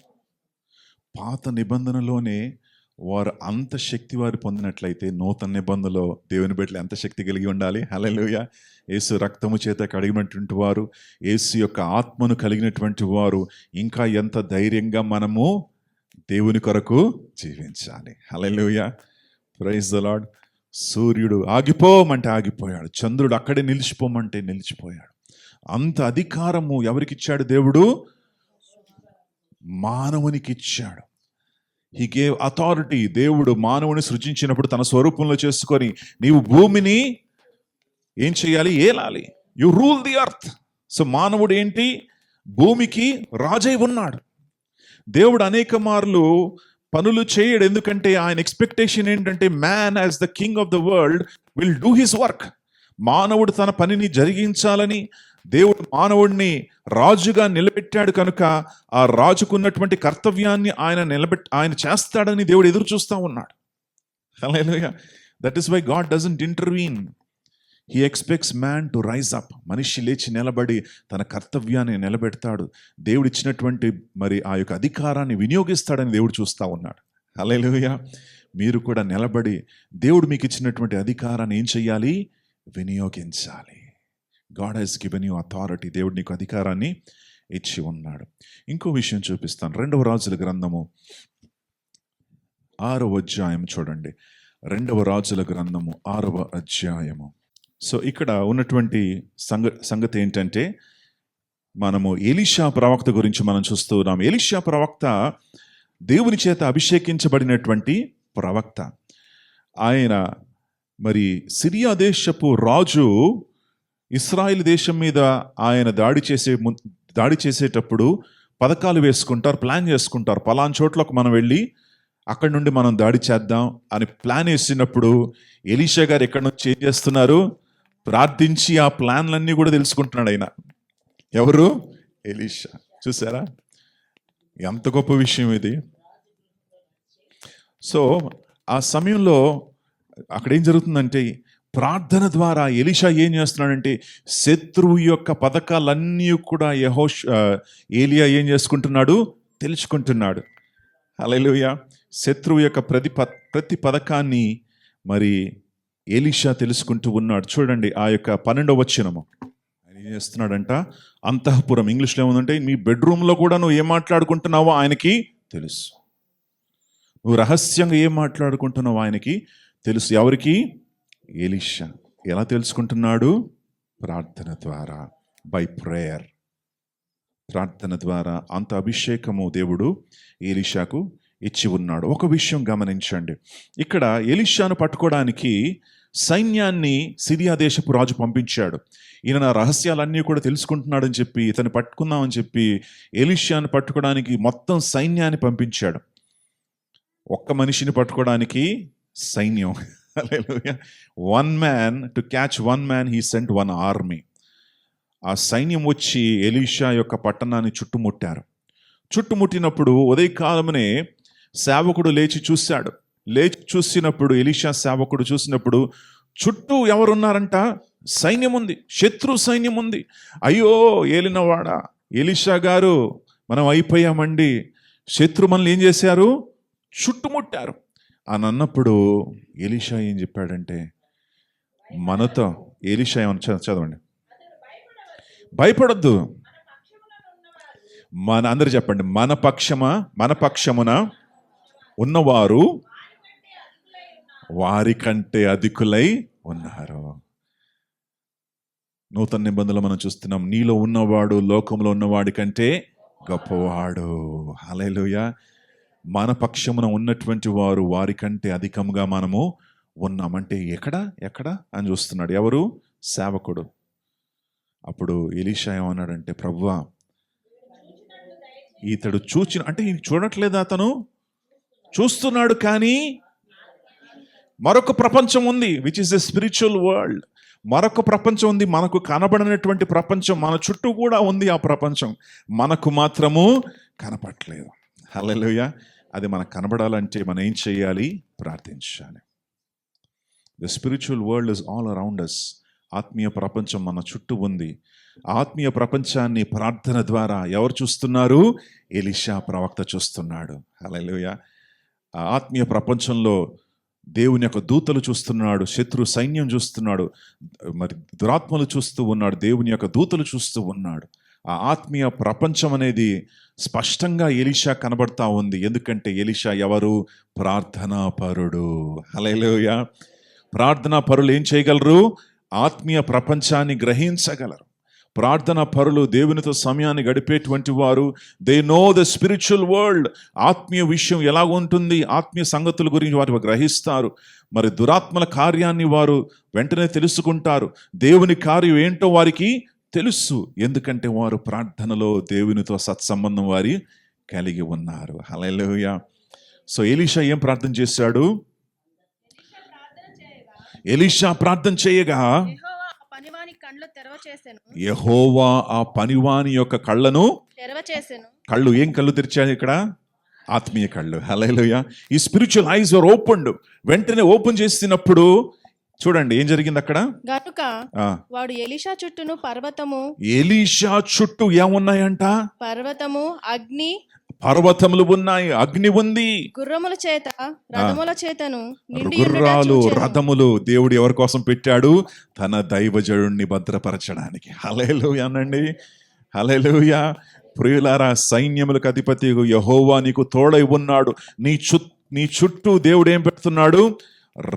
పాత నిబంధనలోనే వారు అంత శక్తి వారు పొందినట్లయితే నూతన నిబంధనలో దేవుని బిడ్డలు ఎంత శక్తి కలిగి ఉండాలి? హల్లెలూయా. యేసు రక్తము చేత కడిగినటువంటి వారు, యేసు యొక్క ఆత్మను కలిగినటువంటి వారు ఇంకా ఎంత ధైర్యంగా మనము దేవుని కొరకు జీవించాలి. హల్లెలూయా. Praise the Lord. సూర్యుడు ఆగిపోమంటే ఆగిపోయాడు, చంద్రుడు అక్కడే నిలిచిపోమంటే నిలిచిపోయాడు. అంత అధికారము ఎవరికి ఇచ్చాడు? దేవుడు మానవునికి ఇచ్చాడు. He gave authority. దేవుడు మానవుని సృజించినప్పుడు తన స్వరూపంలో చేసుకొని నీవు భూమిని ఏం చేయాలి? ఏలాలి. You rule the earth. So మానవుడు ఏంటి? భూమికి రాజై ఉన్నాడు. దేవుడు అనేక మార్లు పనులు చేయడు. ఎందుకంటే ఆయన ఎక్స్పెక్టేషన్ ఏంటంటే man as the king of the world will do his work. మానవుడు తన పనిని జరిగించాలని దేవుడు మానవుడిని రాజుగా నిలబెట్టాడు కనుక ఆ రాజుకున్నటువంటి కర్తవ్యాన్ని ఆయన చేస్తాడని దేవుడు ఎదురు చూస్తూ ఉన్నాడు. Hallelujah. That is why God doesn't intervene. He expects man to rise up. మనిషి లేచి నిలబడి తన కర్తవ్యాన్ని నిలబెడతాడు. దేవుడు ఇచ్చినటువంటి మరి ఆ యొక్క అధికారాన్ని వినియోగిస్తాడని దేవుడు చూస్తూ ఉన్నాడు. హల్లెలూయా. మీరు కూడా నిలబడి దేవుడు మీకు ఇచ్చినటువంటి అధికారాన్ని ఏం చెయ్యాలి? వినియోగించాలి. God has given you authority. దేవుడు నీకు అధికారాన్ని ఇచ్చి ఉన్నాడు. ఇంకో విషయం చూపిస్తాను. 2వ రాజుల గ్రంథము 6వ అధ్యాయం చూడండి. 2వ రాజుల గ్రంథము 6వ అధ్యాయము. సో ఇక్కడ ఉన్నటువంటి సంగతి ఏంటంటే మనము ఎలీషా ప్రవక్త గురించి మనం చూస్తూ ఉన్నాం. ఎలీషా ప్రవక్త దేవుని చేత అభిషేకించబడినటువంటి ప్రవక్త. ఆయన మరి సిరియా దేశపు రాజు ఇశ్రాయేల్ దేశం మీద ఆయన దాడి చేసేటప్పుడు పథకాలు వేసుకుంటారు, ప్లాన్ చేసుకుంటారు. పలానా చోట్లకు మనం వెళ్ళి అక్కడి నుండి మనం దాడి చేద్దాం అని ప్లాన్ వేసినప్పుడు ఎలీషా గారు ఎక్కడి నుంచి ఏం చేస్తున్నారు? ప్రార్థించి ఆ ప్లాన్లన్నీ కూడా తెలుసుకుంటున్నాడు ఆయన. ఎవరు? ఎలీషా. చూసారా ఎంత గొప్ప విషయం ఇది. సో ఆ సమయంలో అక్కడ ఏం జరుగుతుందంటే ప్రార్థన ద్వారా ఎలీషా ఏం చేస్తున్నాడంటే శత్రువు యొక్క పథకాలన్నీ కూడా ఏలియా ఏం చేసుకుంటున్నాడు? తెలుసుకుంటున్నాడు. హల్లెలూయా. శత్రువు యొక్క ప్రతి పథకాన్ని మరి ఎలీషా తెలుసుకుంటూ ఉన్నాడు. చూడండి ఆ యొక్క 12వ వచనము. ఆయన ఏం చేస్తున్నాడంట? అంతఃపురం, ఇంగ్లీష్లో ఏముందంటే మీ బెడ్రూమ్లో కూడా నువ్వు ఏం మాట్లాడుకుంటున్నావో ఆయనకి తెలుసు. నువ్వు రహస్యంగా ఏం మాట్లాడుకుంటున్నావో ఆయనకి తెలుసు. ఎవరికి? ఎలీషా. ఎలా తెలుసుకుంటున్నాడు? ప్రార్థన ద్వారా, బై ప్రేయర్. ప్రార్థన ద్వారా అంత అభిషేకము దేవుడు ఎలీషాకు ఇచ్చి ఉన్నాడు. ఒక విషయం గమనించండి. ఇక్కడ ఎలీషాను పట్టుకోవడానికి సైన్యాన్ని సిరియా దేశపు రాజు పంపించాడు. ఈయన నా రహస్యాలన్నీ కూడా తెలుసుకుంటున్నాడని చెప్పి ఇతను పట్టుకుందామని చెప్పి ఎలీషాను పట్టుకోవడానికి మొత్తం సైన్యాన్ని పంపించాడు. ఒక్క మనిషిని పట్టుకోవడానికి సైన్యం. హల్లెలూయా. 1 man to catch 1 man he sent 1 army. ఆ సైన్యం వచ్చి ఎలీషా యొక్క పట్టణాన్ని చుట్టుముట్టారు. చుట్టుముట్టినప్పుడు ఉదయకాలమునే సేవకుడు లేచి చూశాడు. లేచి చూసినప్పుడు ఎలీషా సేవకుడు చూసినప్పుడు చుట్టూ ఎవరున్నారంట? సైన్యం ఉంది, శత్రు సైన్యం ఉంది. అయ్యో ఏలినవాడా ఎలీషా గారు, మనం అయిపోయామండి, శత్రు మనల్ని ఏం చేశారు? చుట్టుముట్టారు అని అన్నప్పుడు ఎలీషా ఏం చెప్పాడంటే మనతో, ఎలీషా ఏమన్నా చదవండి, భయపడొద్దు. అందరు చెప్పండి, మన పక్షమున ఉన్నవారు వారికంటే అధికులై ఉన్నారు. నూతన నిబంధనలు మనం చూస్తున్నాం, నీలో ఉన్నవాడు లోకంలో ఉన్నవాడి కంటే గొప్పవాడు. హల్లెలూయా. మన పక్షమున ఉన్నటువంటి వారు వారికంటే అధికంగా మనము ఉన్నామంటే ఎక్కడ అని చూస్తున్నాడు. ఎవరు? సేవకుడు. అప్పుడు ఎలీషా ఏమన్నాడంటే, ప్రభువా ఇతడు అంటే చూడట్లేదు, అతను చూస్తున్నాడు, కానీ మరొక ప్రపంచం ఉంది, which is a spiritual world. మరొక ప్రపంచం ఉంది, మనకు కనబడినటువంటి ప్రపంచం మన చుట్టూ కూడా ఉంది. ఆ ప్రపంచం మనకు మాత్రము కనపడట్లేదు. హల్లెలూయా. అది మనకు కనబడాలంటే మనం ఏం చేయాలి? ప్రార్థించాలి. The spiritual world is all around us. ఆత్మీయ ప్రపంచం మన చుట్టూ ఉంది. ఆత్మీయ ప్రపంచాన్ని ప్రార్థన ద్వారా ఎవరు చూస్తున్నారు? ఎలీషా ప్రవక్త చూస్తున్నాడు. హల్లెలూయా. ఆ ఆత్మీయ ప్రపంచంలో దేవుని యొక్క దూతలు చూస్తున్నాడు, శత్రు సైన్యం చూస్తున్నాడు, మరి దురాత్మలు చూస్తూ ఉన్నాడు, దేవుని యొక్క దూతలు చూస్తూ ఉన్నాడు. ఆ ఆత్మీయ ప్రపంచం అనేది స్పష్టంగా ఎలీషా కనబడతా ఉంది. ఎందుకంటే ఎలీషా ఎవరు? ప్రార్థనా పరుడు. హల్లెలూయా. ప్రార్థనా పరులు ఏం చేయగలరు? ఆత్మీయ ప్రపంచాన్ని గ్రహించగలరు. ప్రార్థనా పరులు దేవునితో సమయాన్ని గడిపేటువంటి వారు. They know the spiritual world. ఆత్మీయ విషయం ఎలా ఉంటుంది, ఆత్మీయ సంగతుల గురించి వారు గ్రహిస్తారు. మరి దురాత్మల కార్యాన్ని వారు వెంటనే తెలుసుకుంటారు. దేవుని కార్యం ఏంటో వారికి తెలుసు. ఎందుకంటే వారు ప్రార్థనలో దేవునితో సత్సంబంధం వారి కలిగి ఉన్నారు. హల్లెలూయా. సో ఎలీషా ఏం ప్రార్థన చేశాడు? ఎలీషా ప్రార్థన చేయగా యెహోవా ఆ పనివాని యొక్క కళ్ళను కళ్ళు ఏం కళ్ళు తెరిచాడు ఇక్కడ? ఆత్మీయ కళ్ళు. హల్లెలూయా. ఈ స్పిరిచువల్ ఐస్ ఆర్ ఓపెన్డ్. వెంటనే ఓపెన్ చేసినప్పుడు చూడండి ఏం జరిగింది అక్కడ. గనుక వాడు ఎలీషా చుట్టూను పర్వతము, ఎలీషా చుట్టూ ఏమున్నాయంట? పర్వతము, అగ్ని, పర్వతములు ఉన్నాయి, అగ్ని ఉంది, గుర్రముల చేత రథముల చేతను నిండి గుర్రాలు రథములు దేవుడు ఎవరి కోసం పెట్టాడు? తన దైవజనుడిని భద్రపరచడానికి. హల్లెలూయా అనండి. హల్లెలూయా. ప్రియులారా, సైన్యములకు అధిపతి యెహోవా నీకు తోడై ఉన్నాడు. నీ చుట్టూ దేవుడు ఏం పెడుతున్నాడు?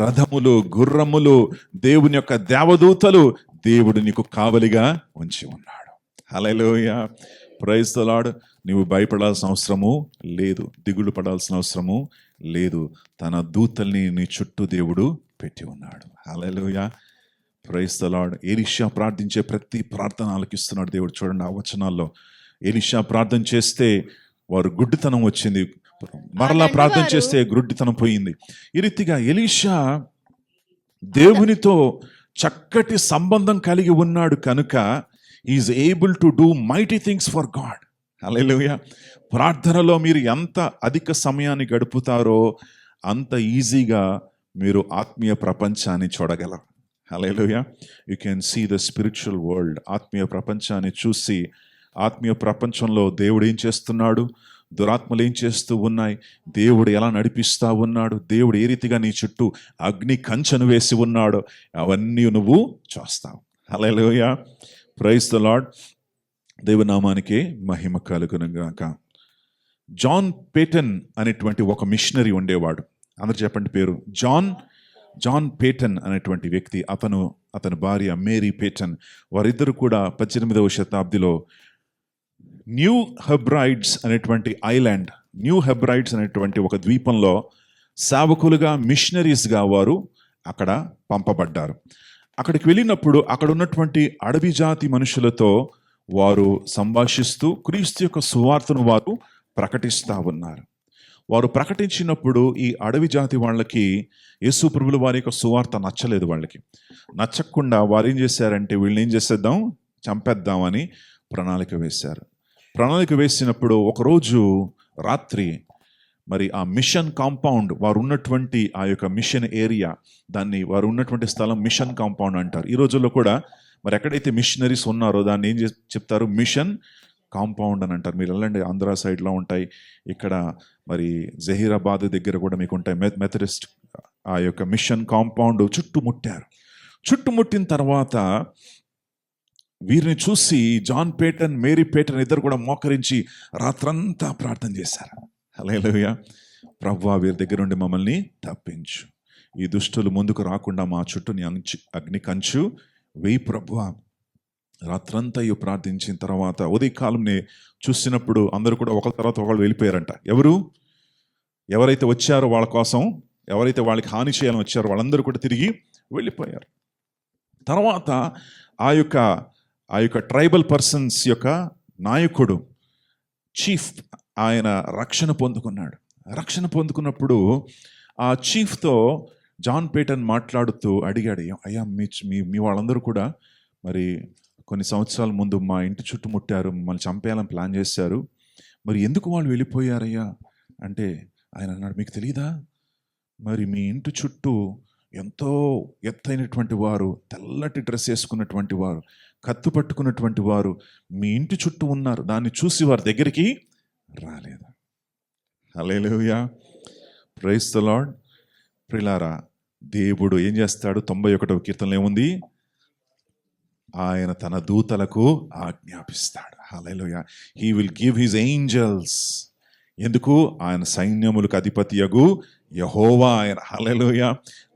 రథములు, గుర్రములు, దేవుని యొక్క దేవదూతలు దేవుడు నీకు కావలిగా ఉంచి ఉన్నాడు. హల్లెలూయా. Praise the Lord. నీవు భయపడాల్సిన అవసరము లేదు, దిగులు పడాల్సిన అవసరము లేదు. తన దూతల్ని నీ చుట్టూ దేవుడు పెట్టి ఉన్నాడు. Hallelujah. Praise the Lord. Elisha ప్రార్థించే ప్రతి ప్రార్థన ఆలకిస్తున్నాడు దేవుడు. చూడండి ఆ వచనాల్లో ఎలీషా ప్రార్థన చేస్తే వారు గుడ్డితనం వచ్చింది, మరలా ప్రార్థన చేస్తే గుడ్డితనం పోయింది. ఈ రీతిగా ఎలీషా దేవునితో చక్కటి సంబంధం కలిగి ఉన్నాడు కనుక is able to do mighty things for God. Hallelujah. ప్రార్థనలో మీరు ఎంత అధిక సమయాన్ని గడుపుతారో అంత ఈజీగా మీరు ఆత్మీయ ప్రపంచాన్ని చూడగలరు. Hallelujah. You can see the spiritual world. ఆత్మీయ ప్రపంచాన్ని చూసి ఆత్మీయ ప్రపంచంలో దేవుడు ఏం చేస్తున్నాడు, దురాత్మలు ఏం చేస్తూ ఉన్నాయి, దేవుడు ఎలా నడిపిస్తూ ఉన్నాడు, దేవుడు ఏ రీతిగా నీ చుట్టూ అగ్ని కంచెను వేసి ఉన్నాడో అవన్నీ నువ్వు చూస్తావు. హల్లెలూయా. Praise the Lord. దేవునామానికి మహిమ కలుగును గాక. జాన్ పేటన్ అనేటువంటి ఒక మిషనరీ ఉండేవాడు. అందరు చెప్పండి పేరు. జాన్ పేటన్ అనేటువంటి వ్యక్తి. అతని భార్య మేరీ పేటన్. వారిద్దరు కూడా 18వ శతాబ్దిలో న్యూ హెబ్రైడ్స్ అనేటువంటి ఐలాండ్, న్యూ హెబ్రైడ్స్ అనేటువంటి ఒక ద్వీపంలో సేవకులుగా, మిషనరీస్గా వారు అక్కడ పంపబడ్డారు. అక్కడికి వెళ్ళినప్పుడు అక్కడ ఉన్నటువంటి అడవి జాతి మనుషులతో వారు సంభాషిస్తూ క్రీస్తు యొక్క సువార్తను వారు ప్రకటిస్తూ ఉన్నారు. వారు ప్రకటించినప్పుడు ఈ అడవి జాతి వాళ్ళకి యేసు ప్రభువుల వారి యొక్క సువార్త నచ్చలేదు. వాళ్ళకి నచ్చకుండా వారు ఏం చేశారంటే వీళ్ళని ఏం చేసేద్దాం, చంపేద్దామని ప్రణాళిక వేశారు. ప్రణాళిక వేసినప్పుడు ఒకరోజు రాత్రి మరి ఆ మిషన్ కాంపౌండ్, వారు ఉన్నటువంటి ఆ యొక్క మిషన్ ఏరియా, దాన్ని వారు ఉన్నటువంటి స్థలం మిషన్ కాంపౌండ్ అంటారు. ఈ రోజుల్లో కూడా మరి ఎక్కడైతే మిషనరీస్ ఉన్నారో దాన్ని ఏం చెప్తారు, మిషన్ కాంపౌండ్ అని అంటారు. మీరు వెళ్ళండి, ఆంధ్ర సైడ్లో ఉంటాయి, ఇక్కడ మరి జహీరాబాద్ దగ్గర కూడా మీకు ఉంటాయి మెథడిస్ట్. ఆ యొక్క మిషన్ కాంపౌండ్ చుట్టుముట్టారు. చుట్టుముట్టిన తర్వాత వీరిని చూసి జాన్ పేటన్, మేరీ పేటన్ ఇద్దరు కూడా మోకరించి రాత్రంతా ప్రార్థన చేశారు. హల్లెలూయా. ప్రభువా, వీరి దగ్గర నుండి మమ్మల్ని తప్పించు, ఈ దుష్టులు ముందుకు రాకుండా మా చుట్టూ నీ అగ్ని కంచు వేయి ప్రభువా. రాత్రంతా ప్రార్థించిన తర్వాత ఉదయకాలంని చూసినప్పుడు అందరూ కూడా ఒకరి తర్వాత ఒకళ్ళు వెళ్ళిపోయారంట. ఎవరైతే వచ్చారో వాళ్ళ కోసం, ఎవరైతే వాళ్ళకి హాని చేయాలని వచ్చారో వాళ్ళందరూ కూడా తిరిగి వెళ్ళిపోయారు. తర్వాత ఆ యొక్క ట్రైబల్ పర్సన్స్ యొక్క నాయకుడు, చీఫ్, ఆయన రక్షణ పొందుకున్నాడు. రక్షణ పొందుకున్నప్పుడు ఆ చీఫ్తో జాన్ పేటన్ మాట్లాడుతూ అడిగాడు, అయ్యా మీ వాళ్ళందరూ కూడా మరి కొన్ని సంవత్సరాల ముందు మా ఇంటి చుట్టుముట్టారు, మమ్మల్ని చంపేయాలని ప్లాన్ చేశారు, మరి ఎందుకు వాళ్ళు వెళ్ళిపోయారయ్యా అంటే ఆయన అన్నాడు, మీకు తెలీదా, మరి మీ ఇంటి చుట్టూ ఎంతో ఎత్తైనటువంటి వారు, తెల్లటి డ్రెస్ వేసుకున్నటువంటి వారు, కత్తు పట్టుకున్నటువంటి వారు మీ ఇంటి చుట్టూ ఉన్నారు, దాన్ని చూసి వారి దగ్గరికి రాలేదు. హల్లెలూయా. Praise the Lord. ప్రియులారా, దేవుడు ఏం చేస్తాడు? 91వ కీర్తనలో ఏముంది? ఆయన తన దూతలకు ఆజ్ఞాపిస్తాడు. Hallelujah. He will give his angels. ఎందుకు? ఆయన సైన్యములకు అధిపతియగు యెహోవా ఆయన. హల్లెలూయా.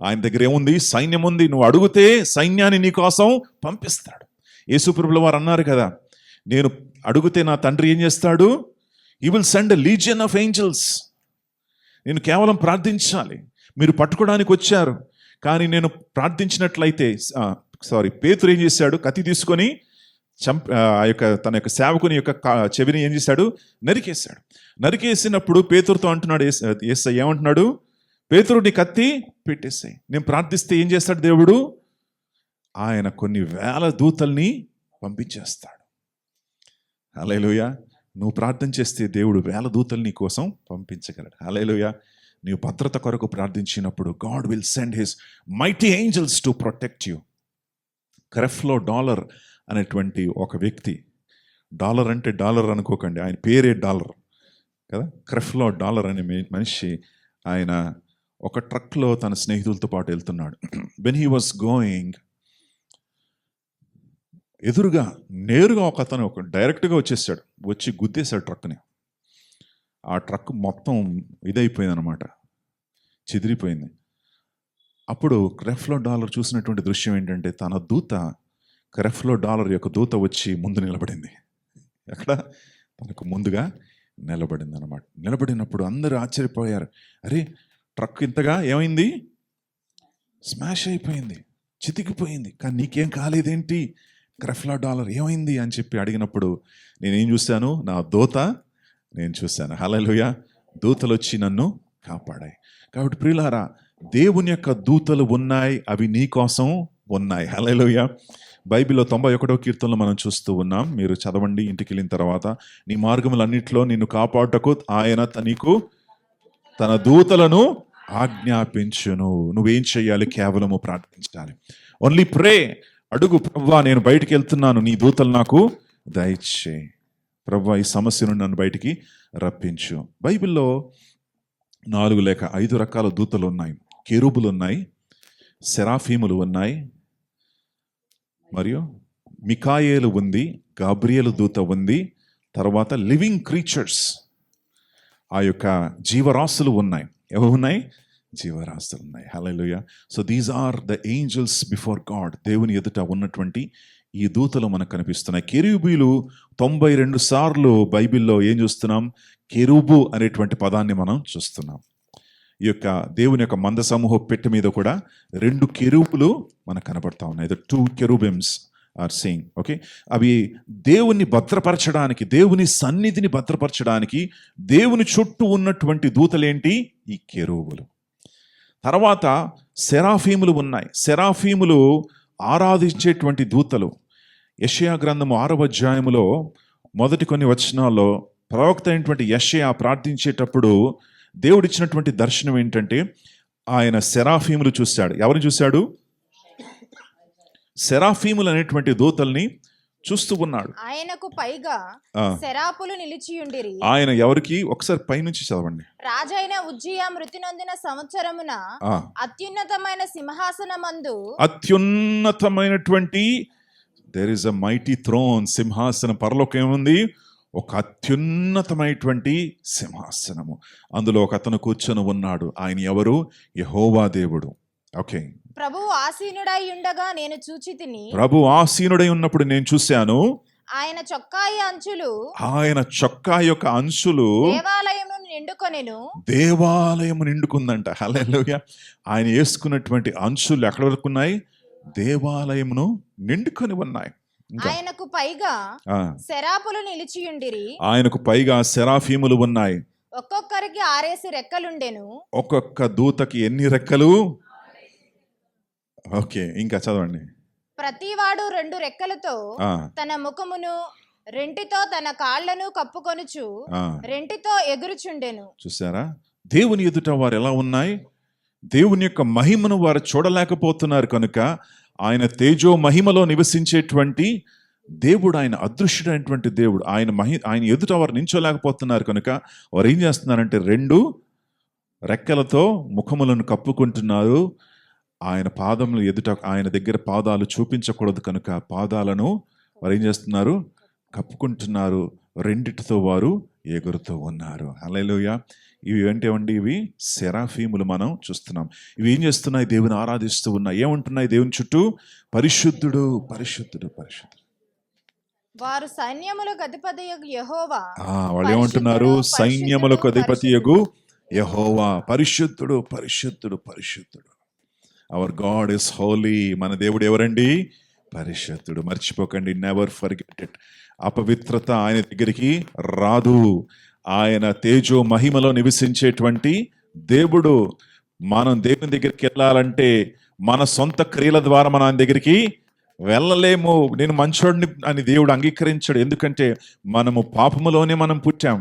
ఆయన దగ్గర ఏముంది? సైన్యం ఉంది. నువ్వు అడిగితే సైన్యాన్ని నీ కోసం పంపిస్తాడు. యేసు ప్రభువుల వారు అన్నారు కదా, నేను అడిగితే నా తండ్రి ఏం చేస్తాడు? He will send a legion of angels. నేను కేవలం ప్రార్థించాలి. మీరు పట్టుకోవడానికి వచ్చారు, కానీ నేను ప్రార్థించినట్లయితే పేతురు ఏం చేశాడు? కత్తి తీసుకొని తన యొక్క సేవకుని యొక్క చెవిని ఏం చేశాడు? నరికేశాడు. నరికేసినప్పుడు పేతురుతో అంటున్నాడు, యేసయ్య ఏమంటున్నాడు? పేతురు, నీ కత్తి పెట్టేసాయి. నేను ప్రార్థిస్తే ఏం చేస్తాడు దేవుడు? ఆయన కొన్ని వేల దూతల్ని పంపించేస్తాడు. హల్లెలూయా. నువ్వు ప్రార్థన చేస్తే దేవుడు వేల దూతల్ని కోసం పంపించగలడు. హల్లెలూయా. నీవు భద్రత కొరకు ప్రార్థించినప్పుడు God will send his mighty angels to protect you. Creflo Dollar అనేటువంటి ఒక వ్యక్తి, డాలర్ అంటే డాలర్ అనుకోకండి, ఆయన పేరే డాలర్ కదా. క్రెఫ్లో డాలర్ అనే మనిషి, ఆయన ఒక ట్రక్లో తన స్నేహితులతో పాటు వెళ్తున్నాడు. వెన్ హీ వాస్ గోయింగ్, ఎదురుగా నేరుగా ఒక అతను డైరెక్ట్గా వచ్చేసాడు, వచ్చి గుద్దేశాడు ట్రక్ని. ఆ ట్రక్ మొత్తం ఇదైపోయింది అనమాట, చెదిరిపోయింది. అప్పుడు క్రెఫ్లో డాలర్ చూసినటువంటి దృశ్యం ఏంటంటే, తన దూత, క్రెఫ్లో డాలర్ యొక్క దూత వచ్చి ముందు నిలబడింది. ఎక్కడ? తనకు ముందుగా నిలబడింది అనమాట. నిలబడినప్పుడు అందరూ ఆశ్చర్యపోయారు. అరే, ట్రక్ ఇంతగా ఏమైంది? స్మాష్ అయిపోయింది, చితికిపోయింది, కానీ నీకేం కాలేదేంటి? క్రెఫ్లో డాలర్ ఏమైంది అని చెప్పి అడిగినప్పుడు, నేనేం చూశాను? నా దూత నేను చూశాను. హల్లెలూయా. దూతలు వచ్చి నన్ను కాపాడాయి. కాబట్టి ప్రియులారా, దేవుని యొక్క దూతలు ఉన్నాయి, అవి నీ కోసం ఉన్నాయి. హల్లెలూయా. బైబిల్లో 91వ కీర్తనలో మనం చూస్తూ ఉన్నాం. మీరు చదవండి ఇంటికి వెళ్ళిన తర్వాత. నీ మార్గములన్నిటిలో నిన్ను కాపాడుటకు ఆయన నీకు తన దూతలను ఆజ్ఞాపించును. నువ్వేం చేయాలి? కేవలము ప్రార్థించాలి. ఓన్లీ ప్రే. అడుగు, ప్రభువా నేను బయటికి వెళ్తున్నాను, నీ దూతలు నాకు దయచేయి. ప్రభువా ఈ సమస్య నుండి నన్ను బయటికి రప్పించు. బైబిల్లో 4 లేక 5 రకాల దూతలు ఉన్నాయి. కెరూబులు ఉన్నాయి, సెరాఫీములు ఉన్నాయి, మరియు మికాయేలు ఉంది, గాబ్రియేలు దూత ఉంది, తర్వాత లివింగ్ క్రీచర్స్, ఆ యొక్క జీవరాశులు ఉన్నాయి. ఎవరు ఉన్నాయి? జీవరాశులు ఉన్నాయి. Hallelujah. So these are the angels before God. దేవుని ఎదుట ఉన్నటువంటి ఈ దూతలు మనకు కనిపిస్తున్నాయి. కెరూబీలు 92 సార్లు బైబిల్లో ఏం చూస్తున్నాం? కెరూబు అనేటువంటి పదాన్ని మనం చూస్తున్నాం. ఈ యొక్క దేవుని యొక్క మంద సమూహ పెట్టె మీద కూడా 2 కెరూబులు మనకు కనబడతా ఉన్నాయి. 2 కెరూబిమ్స్ ఆర్ సేయింగ్. ఓకే, అవి దేవుని భద్రపరచడానికి, దేవుని సన్నిధిని భద్రపరచడానికి దేవుని చుట్టూ ఉన్నటువంటి దూతలేంటి? ఈ కెరూబులు. తర్వాత సెరాఫీములు ఉన్నాయి. సెరాఫీములు ఆరాధించేటువంటి దూతలు. యెషయా గ్రంథము 6వ అధ్యాయములో మొదటి కొన్ని వచనాల్లో ప్రవక్త అయినటువంటి యెషయా ప్రార్థించేటప్పుడు దేవుడిచ్చినటువంటి దర్శనం ఏంటంటే, ఆయన సెరాఫీములు చూశాడు. ఎవరిని చూశాడు? సెరాఫీములు అనేటువంటి దూతల్ని చూస్తూ ఉన్నాడు. ఆయనకు పైగా సెరాపులు నిలిచియుండిరి. ఆయన ఎవరికి? ఒకసారి పైనుంచి చదవండి. రాజైన ఉజ్జియా మృతి నొందిన సంవత్సరమున అత్యున్నతమైన సింహాసనమందు, అత్యున్నతమైనటువంటి there is a mighty throne, సింహాసనం. పరలోకం ఏముంది? ఒక అత్యున్నతమైనటువంటి సింహాసనము. అందులో ఒక అతను కూర్చొని ఉన్నాడు. ఆయన ఎవరు? యెహోవా దేవుడు. ఓకే, ప్రభువు ఆసీనుడై ఉండగా నేను చూచితిని. ప్రభు ఆసీనుడై ఉన్నప్పుడు నేను చూశాను. ఆయన చొక్కాయి అంచులు, ఆయన చొక్కా యొక్క అంచులు దేవాలయమును నిండుకొనెను. దేవాలయము నిండుకుందంట. హల్లెలూయా. ఆయన వేసుకున్నటువంటి అంచులు ఎక్కడ వరకు ఉన్నాయి? దేవాలయమును నిండుకొని ఉన్నాయి. ఆయనకు పైగా సెరాపులు నిలిచియుండిరి. ఆయనకు పైగా సెరాఫీములు ఉన్నాయి. ఒక్కొక్కరికి 6 రెక్కలుండెను. ఒక్కొక్క దూతకి ఎన్ని రెక్కలు? ఓకే, ఇంకా చదవండి. ప్రతివాడు 2 రెక్కలతో తన ముఖమును, రెంటితో తన కాళ్లను కప్పుకొనుచు, రెంటితో ఎగురుచుండెను. చూసారా? దేవుని ఎదుట వారు ఎలా ఉన్నాయి? దేవుని యొక్క మహిమను వారు చూడలేకపోతున్నారు కనుక, ఆయన తేజో మహిమలో నివసించేటువంటి దేవుడు, ఆయన అదృశ్యుడైనటువంటి దేవుడు, ఆయన ఎదుట వారు నించోలేకపోతున్నారు కనుక వారు ఏం చేస్తున్నారంటే 2 రెక్కలతో ముఖములను కప్పుకుంటున్నారు. ఆయన పాదములు ఎదుట, ఆయన దగ్గర పాదాలు చూపించకూడదు కనుక పాదాలను వారు ఏం చేస్తున్నారు? కప్పుకుంటున్నారు. రెండిటితో వారు ఎగురుతూ ఉన్నారు. హల్లెలూయా. ఇవి ఏంటండి? ఇవి సెరాఫీములు మనం చూస్తున్నాం. ఇవి ఏం చేస్తున్నాయి? దేవుని ఆరాధిస్తూ ఉన్నాయి. ఏమంటున్నాయి దేవుని చుట్టూ? పరిశుద్ధుడు, పరిశుద్ధుడు, పరిశుద్ధుడు. వారు సైన్యములకు అధిపతియగు యెహోవా. వాళ్ళు ఏమంటున్నారు? సైన్యములకు అధిపతియగు యెహోవా పరిశుద్ధుడు, పరిశుద్ధుడు, పరిశుద్ధుడు. Our God is holy. మన దేవుడు ఎవరండి? పరిశుద్ధుడు. మర్చిపోకండి, నెవర్ ఫర్గెట్ ఇట్. అపవిత్రత ఆయన దగ్గరికి రాదు. ఆయన తేజో మహిమలో నివసించేటువంటి దేవుడు. మనం దేవుని దగ్గరికి వెళ్ళాలంటే మన సొంత క్రియల ద్వారా మనం ఆయన దగ్గరికి వెళ్ళలేము. నేను మంచోడిని అని దేవుడు అంగీకరించాడు. ఎందుకంటే మనము పాపములోనే మనం పుట్టాం.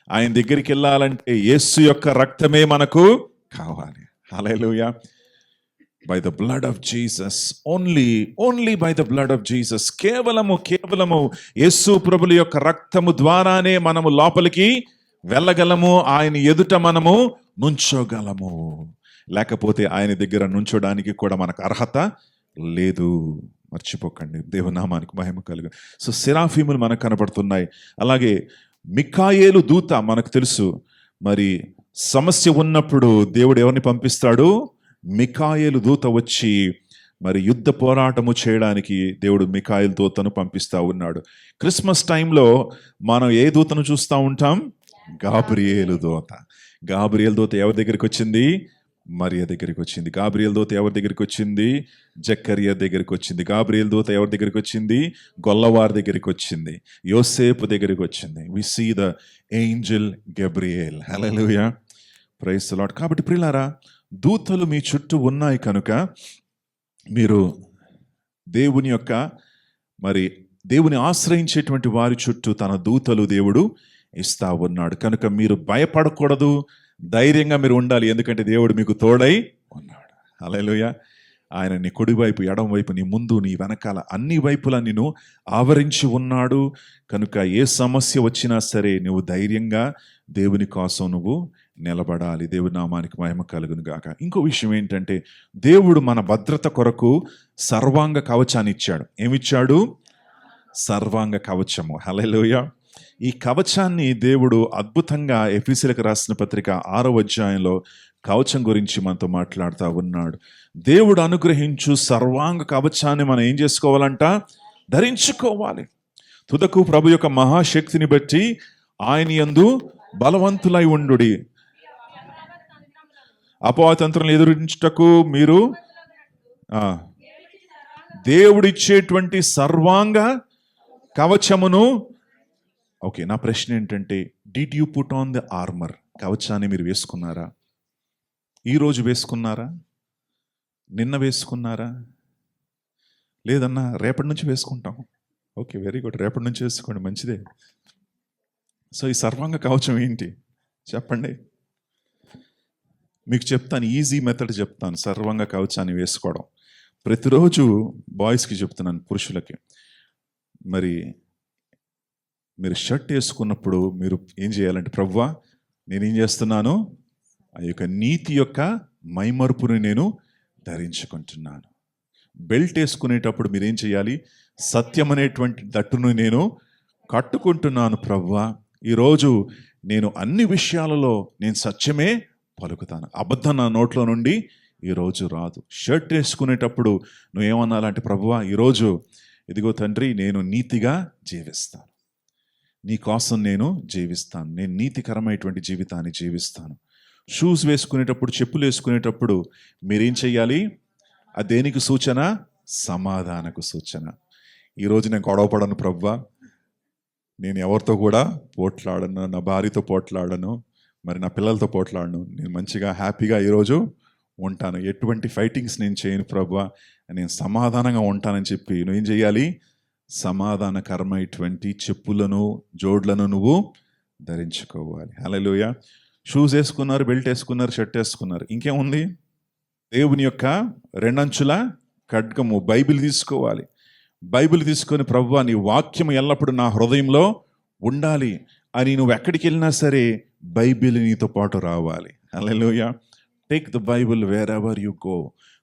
ఆయన దగ్గరికి వెళ్ళాలంటే యేసు యొక్క రక్తమే మనకు కావాలి. Hallelujah. By the blood of Jesus, only by the blood of Jesus. కేవలము యేసు ప్రభుల యొక్క రక్తము ద్వారానే మనము లోపలికి వెళ్ళగలము. ఆయన ఎదుట మనము నుంచోగలము. లేకపోతే ఆయన దగ్గర నుంచోడానికి కూడా మనకు అర్హత లేదు. మర్చిపోకండి. దేవునామానికి మహిమ కలుగు. సో సెరాఫీములు మనకు కనబడుతున్నాయి. అలాగే మికాయేలు దూత మనకు తెలుసు. మరి సమస్య ఉన్నప్పుడు దేవుడు ఎవరిని పంపిస్తాడు? మికాయేలు దూత వచ్చి మరి యుద్ధ పోరాటము చేయడానికి దేవుడు మికాయేలు దూతను పంపిస్తూ ఉన్నాడు. క్రిస్మస్ టైంలో మనం ఏ దూతను చూస్తూ ఉంటాం? గాబ్రియేలు దూత. గాబ్రియేలు దూత ఎవరి దగ్గరికి వచ్చింది? మరియ దగ్గరికి వచ్చింది. గాబ్రియేలు దూత ఎవరి దగ్గరికి వచ్చింది? జక్కరియా దగ్గరికి వచ్చింది. గాబ్రియేలు దూత ఎవరి దగ్గరికి వచ్చింది? గొల్లవారి దగ్గరికి వచ్చింది. యోసేపు దగ్గరికి వచ్చింది. We see the angel Gabriel. Hallelujah, praise the Lord. కాబట్టి ప్రియులారా, దూతలు మీ చుట్టూ ఉన్నాయి కనుక మీరు దేవుని ఆశ్రయించేటువంటి వారి చుట్టూ తన దూతలు దేవుడు ఇస్తా ఉన్నాడు. కనుక మీరు భయపడకూడదు, ధైర్యంగా మీరు ఉండాలి. ఎందుకంటే దేవుడు మీకు తోడై ఉన్నాడు. హల్లెలూయా. ఆయన నీ కుడివైపు, ఎడమ వైపు, నీ ముందు, నీ వెనకాల, అన్ని వైపులా నిన్ను ఆవరించి ఉన్నాడు. కనుక ఏ సమస్య వచ్చినా సరే నువ్వు ధైర్యంగా దేవుని కోసం నువ్వు నిలబడాలి. దేవుని నామానికి మహిమ కలుగును గాక. ఇంకో విషయం ఏంటంటే, దేవుడు మన భద్రత కొరకు సర్వాంగ కవచాన్ని ఇచ్చాడు. ఏమిచ్చాడు? సర్వాంగ కవచము. హల్లెలూయా. ఈ కవచాన్ని దేవుడు అద్భుతంగా ఎఫెసీయులకు రాసిన పత్రిక 6వ అధ్యాయంలో కవచం గురించి మనతో మాట్లాడుతూ ఉన్నాడు. దేవుడు అనుగ్రహించు సర్వాంగ కవచాన్ని మనం ఏం చేసుకోవాలంట? ధరించుకోవాలి. తుదకు ప్రభు యొక్క మహాశక్తిని బట్టి ఆయన యందు బలవంతులై ఉండుడి, అపవాతంత్రం ఎదురించుటకు మీరు దేవుడిచ్చేటువంటి సర్వాంగ కవచమును. ఓకే, నా ప్రశ్న ఏంటంటే, did you put on the armour? కవచాన్ని మీరు వేసుకున్నారా? ఈరోజు వేసుకున్నారా? నిన్న వేసుకున్నారా? లేదన్నా రేపటి నుంచి వేసుకుంటాం. Okay, very good. రేపటి నుంచి వేసుకోండి, మంచిదే. సో ఈ సర్వాంగ కవచం ఏంటి చెప్పండి? మీకు చెప్తాను, ఈజీ మెథడ్ చెప్తాను సర్వాంగ కవచాన్ని వేసుకోవడం. ప్రతిరోజు బాయ్స్కి చెప్తున్నాను, పురుషులకి. మరి మీరు షర్ట్ వేసుకున్నప్పుడు మీరు ఏం చేయాలంటే, ప్రభువా నేనేం చేస్తున్నాను? ఆ యొక్క నీతి యొక్క మైమరుపుని నేను ధరించుకుంటున్నాను. బెల్ట్ వేసుకునేటప్పుడు మీరేం చేయాలి? సత్యం అనేటువంటి దట్టును నేను కట్టుకుంటున్నాను ప్రభువా. ఈరోజు నేను అన్ని విషయాలలో నేను సత్యమే పలుకుతాను, అబద్ధం నా నోట్లో నుండి ఈరోజు రాదు. షర్ట్ వేసుకునేటప్పుడు నువ్వేమన్నాలంటే, ప్రభువా ఈరోజు ఇదిగో తండ్రి నేను నీతిగా జీవిస్తాను, నీ కోసం నేను జీవిస్తాను, నేను నీతికరమైనటువంటి జీవితాన్ని జీవిస్తాను. షూస్ వేసుకునేటప్పుడు, చెప్పులు వేసుకునేటప్పుడు మీరేం చెయ్యాలి? అది దేనికి సూచన? సమాధానకు సూచన. ఈరోజు నేను గొడవపడను ప్రభువా, నేను ఎవరితో కూడా పోట్లాడను, నా భార్యతో పోట్లాడను, మరి నా పిల్లలతో పోట్లాడను, నేను మంచిగా హ్యాపీగా ఈరోజు ఉంటాను, ఎటువంటి ఫైటింగ్స్ నేను చేయను ప్రభువా, నేను సమాధానంగా ఉంటానని చెప్పి నువ్వేం చేయాలి? సమాధానకరమైనటువంటి చెప్పులను, జోడ్లను నువ్వు ధరించుకోవాలి. హల్లెలూయా. షూస్ వేసుకున్నారు, బెల్ట్ వేసుకున్నారు, షర్ట్ వేసుకున్నారు, ఇంకేముంది? దేవుని యొక్క రెండంచుల ఖడ్గము బైబిల్ తీసుకోవాలి. బైబిల్ తీసుకొని, ప్రభువా నీ వాక్యం ఎల్లప్పుడూ నా హృదయంలో ఉండాలి అని నువ్వు ఎక్కడికి వెళ్ళినా సరే బైబిల్ నీతో పాటు రావాలి. Hallelujah. Take the Bible wherever you go.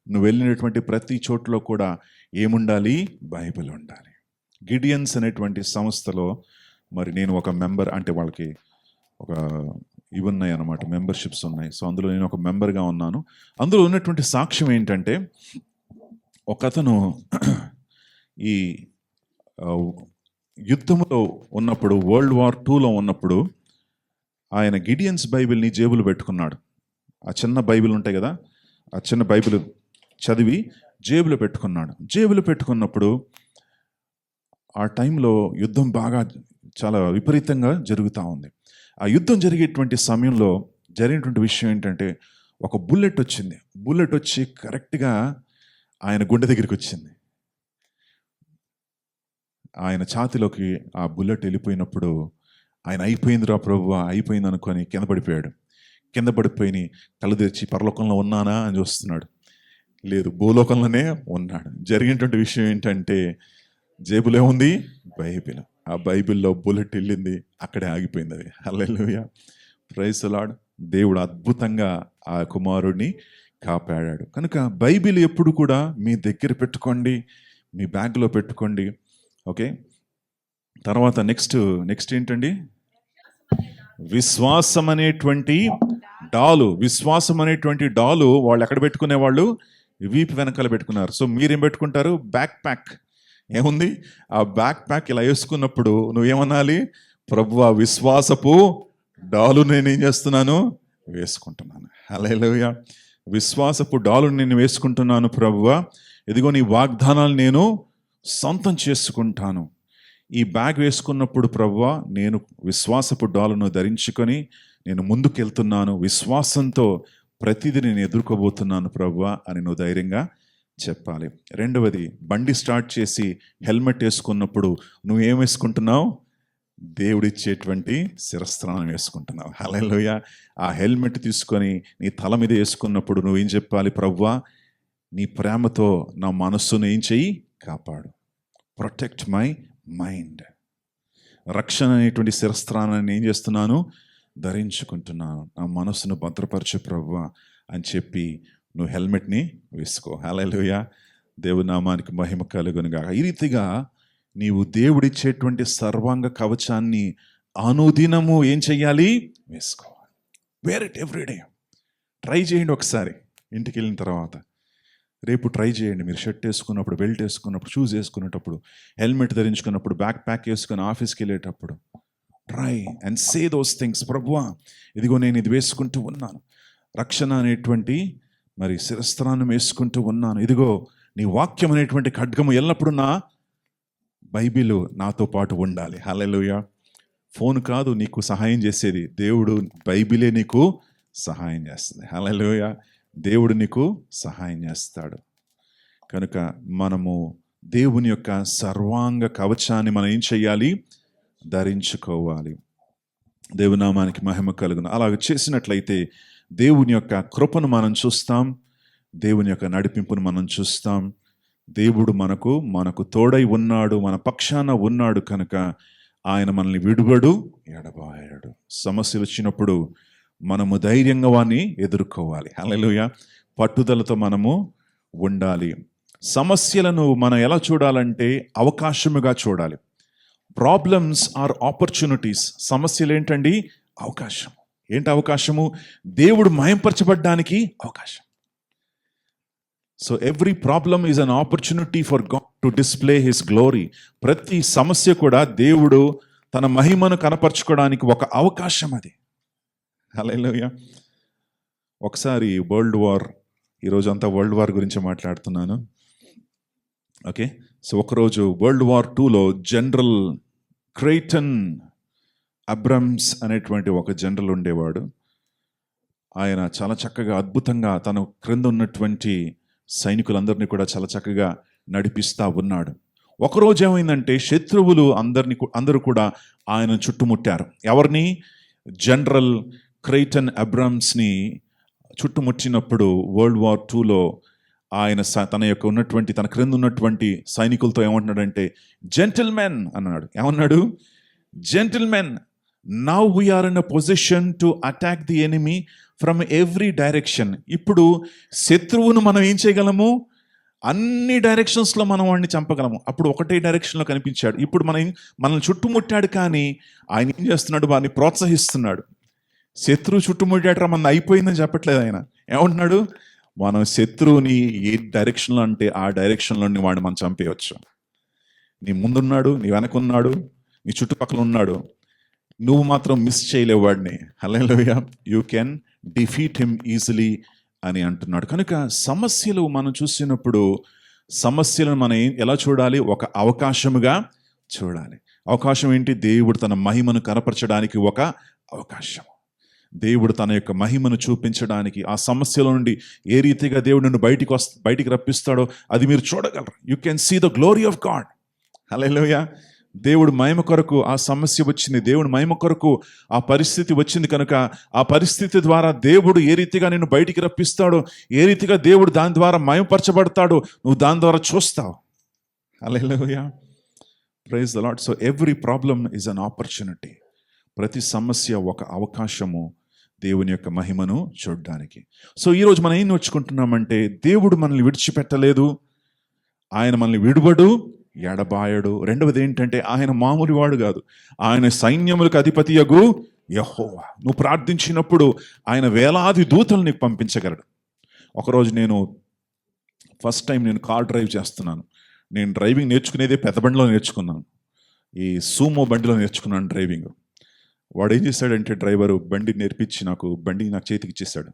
నువ్వు వెళ్ళినటువంటి ప్రతి చోట్లో కూడా ఏముండాలి? బైబిల్ ఉండాలి. గిడియన్స్ అనేటువంటి సంస్థలో మరి నేను ఒక మెంబర్, అంటే వాళ్ళకి ఒక ఇవి ఉన్నాయి అన్నమాట, మెంబర్షిప్స్ ఉన్నాయి. సో అందులో నేను ఒక మెంబర్గా ఉన్నాను. అందులో ఉన్నటువంటి సాక్ష్యం ఏంటంటే, ఒకతను ఈ యుద్ధంలో ఉన్నప్పుడు, వరల్డ్ వార్ 2లో ఉన్నప్పుడు ఆయన గిడియన్స్ బైబిల్ని జేబులు పెట్టుకున్నాడు. ఆ చిన్న బైబిల్ ఉంటాయి కదా, ఆ చిన్న బైబిల్ చదివి జేబులో పెట్టుకున్నాడు. జేబులో పెట్టుకున్నప్పుడు ఆ టైంలో యుద్ధం బాగా చాలా విపరీతంగా జరుగుతూ ఉంది. ఆ యుద్ధం జరిగేటువంటి సమయంలో జరిగినటువంటి విషయం ఏంటంటే, ఒక బుల్లెట్ వచ్చింది. బుల్లెట్ వచ్చి కరెక్ట్గా ఆయన గుండె దగ్గరికి వచ్చింది. ఆయన ఛాతిలోకి ఆ బుల్లెట్ వెళ్ళిపోయినప్పుడు ఆయన అయిపోయిందిరా ప్రభువా, అయిపోయింది అనుకొని కింద పడిపోయాడు. కింద పడిపోయి కళ్ళు తెరిచి పరలోకంలో ఉన్నానా అని చూస్తున్నాడు. లేదు, భూలోకంలోనే ఉన్నాడు. జరిగినటువంటి విషయం ఏంటంటే, జేబులో ఉంది బైబిల్. ఆ బైబిల్లో బుల్లెట్ వెళ్ళింది, అక్కడే ఆగిపోయింది అది. హల్లెలూయా, ప్రైజ్ ది లార్డ్. దేవుడు అద్భుతంగా ఆ కుమారుడిని కాపాడాడు. కనుక బైబిల్ ఎప్పుడు కూడా మీ దగ్గర పెట్టుకోండి, మీ బ్యాగ్లో పెట్టుకోండి. ఓకే, తర్వాత నెక్స్ట్ ఏంటండి? విశ్వాసం అనేటువంటి డాలు. విశ్వాసం అనేటువంటి డాలు వాళ్ళు ఎక్కడ పెట్టుకునేవాళ్ళు? వీపు వెనకాల పెట్టుకున్నారు. సో మీరేం పెట్టుకుంటారు? Back pack. ఏముంది? ఆ బ్యాక్ ప్యాక్ ఇలా వేసుకున్నప్పుడు నువ్వేమనాలి? ప్రభువా, విశ్వాసపు డాలు నేనేం చేస్తున్నాను? వేసుకుంటున్నాను. హల్లెలూయా. విశ్వాసపు డాలు నేను వేసుకుంటున్నాను ప్రభువా. ఇదిగో నీ వాగ్దానాలు నేను సొంతం చేసుకుంటాను. ఈ బ్యాగ్ వేసుకున్నప్పుడు ప్రభువా, నేను విశ్వాసపు డాలును ధరించుకొని నేను ముందుకెళ్తున్నాను. విశ్వాసంతో ప్రతిదీ నేను ఎదుర్కోబోతున్నాను ప్రభువా అని నువ్వు ధైర్యంగా చెప్పాలి. రెండవది, బండి స్టార్ట్ చేసి హెల్మెట్ వేసుకున్నప్పుడు నువ్వేం వేసుకుంటున్నావు? దేవుడిచ్చేటువంటి శిరస్త్రానం వేసుకుంటున్నావు. హల్లెలూయా. ఆ హెల్మెట్ తీసుకొని నీ తల మీద వేసుకున్నప్పుడు నువ్వేం చెప్పాలి? ప్రభువా, నీ ప్రేమతో నా మనస్సును ఏం చెయ్యి? కాపాడు. Protect my mind. రక్షణ అనేటువంటి శిరస్త్రానాన్ని ఏం చేస్తున్నాను? ధరించుకుంటున్నాను. నా మనస్సును భద్రపరచు ప్రభువా అని చెప్పి నువ్వు హెల్మెట్ని వేసుకో. హల్లెలూయా. దేవుని నామానికి మహిమ కలుగునుగాక. ఈ రీతిగా నీవు దేవుడిచ్చేటువంటి సర్వాంగ కవచాన్ని అనుదినము ఏం చెయ్యాలి? వేసుకోవాలి. Wear it everyday. ట్రై చేయండి ఒకసారి ఇంటికి వెళ్ళిన తర్వాత. రేపు ట్రై చేయండి. మీరు షర్ట్ వేసుకున్నప్పుడు, బెల్ట్ వేసుకున్నప్పుడు, షూస్ వేసుకునేటప్పుడు, హెల్మెట్ ధరించుకున్నప్పుడు, బ్యాక్ ప్యాక్ వేసుకుని ఆఫీస్కి వెళ్ళేటప్పుడు try and say those things. ప్రభువా, ఇదిగో నేను ఇది వేసుకుంటూ ఉన్నాను. రక్షణ అనేటువంటి మరి శిరస్త్రాన్ని వేసుకుంటూ ఉన్నాను. ఇదిగో నీ వాక్యం అనేటువంటి ఖడ్గము ఎల్లప్పుడూ నా బైబిల్ నాతో పాటు ఉండాలి. హల్లెలూయా. ఫోన్ కాదు నీకు సహాయం చేసేది, దేవుడు బైబిలే నీకు సహాయం చేస్తుంది. హల్లెలూయా. దేవుడు నీకు సహాయం చేస్తాడు. కనుక మనము దేవుని యొక్క సర్వాంగ కవచాన్ని మనం ఏం చెయ్యాలి? ధరించుకోవాలి. దేవుని నామానికి మహిమ కలుగును. అలాగ చేసినట్లయితే దేవుని యొక్క కృపను మనం చూస్తాం, దేవుని యొక్క నడిపింపును మనం చూస్తాం. దేవుడు మనకు తోడై ఉన్నాడు, మన పక్షాన ఉన్నాడు. కనుక ఆయన మనల్ని విడువడు, ఎడబాయడు. సమస్యలు వచ్చినప్పుడు మనము ధైర్యంగా వాన్ని ఎదుర్కోవాలి. హల్లెలూయా. పట్టుదలతో మనము ఉండాలి. సమస్యలను మనం ఎలా చూడాలంటే అవకాశముగా చూడాలి. Problems are opportunities. సమస్యలు ఏంటండి? అవకాశం. ఏంటి అవకాశము? దేవుడు మహింపరచబడ్డానికి అవకాశం. So every problem is an opportunity for God to display his glory. ప్రతి సమస్య కూడా దేవుడు తన మహిమను కనపరచుకోవడానికి ఒక అవకాశం అది. హల్లెలూయా. ఒకసారి వరల్డ్ వార్, ఈరోజు అంతా వరల్డ్ వార్ గురించి మాట్లాడుతున్నాను. ఓకే, సో ఒకరోజు వరల్డ్ వార్ 2లో జనరల్ క్రైటన్ అబ్రమ్స్ అనేటువంటి ఒక జనరల్ ఉండేవాడు. ఆయన చాలా చక్కగా అద్భుతంగా తన క్రింద ఉన్నటువంటి సైనికులందరినీ కూడా చాలా చక్కగా నడిపిస్తూ ఉన్నాడు. ఒకరోజు ఏమైందంటే శత్రువులు అందరూ కూడా ఆయన చుట్టుముట్టారు. ఎవరిని? జనరల్ క్రైటన్ అబ్రమ్స్ని చుట్టుముట్టినప్పుడు వరల్డ్ వార్ 2లో ఆయన తన క్రింద ఉన్నటువంటి సైనికులతో ఏమంటున్నాడంటే, జెంటిల్మెన్ అన్నాడు. ఏమన్నాడు? Gentlemen, now we are in a position to attack the enemy from every direction. ఇప్పుడు శత్రువును మనం ఏం చేయగలము? అన్ని డైరెక్షన్స్లో మనం వాడిని చంపగలము. అప్పుడు ఒకటే డైరెక్షన్లో కనిపించాడు. ఇప్పుడు మనల్ని చుట్టుముట్టాడు, కానీ ఆయన ఏం చేస్తున్నాడు? వారిని ప్రోత్సహిస్తున్నాడు. శత్రువు చుట్టుముట్టాడు, మన అయిపోయిందని చెప్పట్లేదు ఆయన. ఏమంటున్నాడు? మనం శత్రువుని ఏ డైరెక్షన్లో అంటే ఆ డైరెక్షన్లోని వాడిని మనం చంపేయచ్చు. నీ ముందున్నాడు, నీ వెనకున్నాడు, నీ చుట్టుపక్కల ఉన్నాడు, నువ్వు మాత్రం మిస్ చేయలేవు వాడిని. Hallelujah. You can defeat him easily అని అంటున్నాడు. కనుక సమస్యలు మనం చూసినప్పుడు సమస్యలను మనం ఎలా చూడాలి? ఒక అవకాశముగా చూడాలి. అవకాశం ఏంటి? దేవుడు తన మహిమను కనపరచడానికి ఒక అవకాశం. దేవుడు తన యొక్క మహిమను చూపించడానికి ఆ సమస్యల నుండి ఏ రీతిగా దేవుడు నన్ను బయటికి రప్పిస్తాడో అది మీరు చూడగలరు. You can see the glory of God. Hallelujah. దేవుడు మహిమ కొరకు ఆ సమస్య వచ్చింది, దేవుడు మహిమ కొరకు ఆ పరిస్థితి వచ్చింది. కనుక ఆ పరిస్థితి ద్వారా దేవుడు ఏ రీతిగా నిన్ను బయటికి రప్పిస్తాడో, ఏ రీతిగా దేవుడు దాని ద్వారా మహిమపరచబడతాడో నువ్వు దాని ద్వారా చూస్తావు. Hallelujah. Praise the Lord. So every problem is an opportunity. ప్రతి సమస్య ఒక అవకాశము దేవుని యొక్క మహిమను చూడడానికి. సో ఈరోజు మనం ఏం నేర్చుకుంటున్నామంటే, దేవుడు మనల్ని విడిచిపెట్టలేదు, ఆయన మనల్ని విడువడు, ఎడబాయడు. రెండవది ఏంటంటే, ఆయన మామూలు వాడు కాదు, ఆయన సైన్యములకు అధిపతియగు యెహోవా. నువ్వు ప్రార్థించినప్పుడు ఆయన వేలాది దూతలు నీకు పంపించగలడు. ఒకరోజు ఫస్ట్ టైం నేను కార్ డ్రైవ్ చేస్తున్నాను. నేను డ్రైవింగ్ నేర్చుకునేదే పెద్ద బండిలో నేర్చుకున్నాను. ఈ సూమో బండిలో నేర్చుకున్నాను డ్రైవింగ్. వాడు ఏం చేశాడంటే, డ్రైవరు బండి నేర్పించి నాకు చేతికి ఇచ్చేసాడు.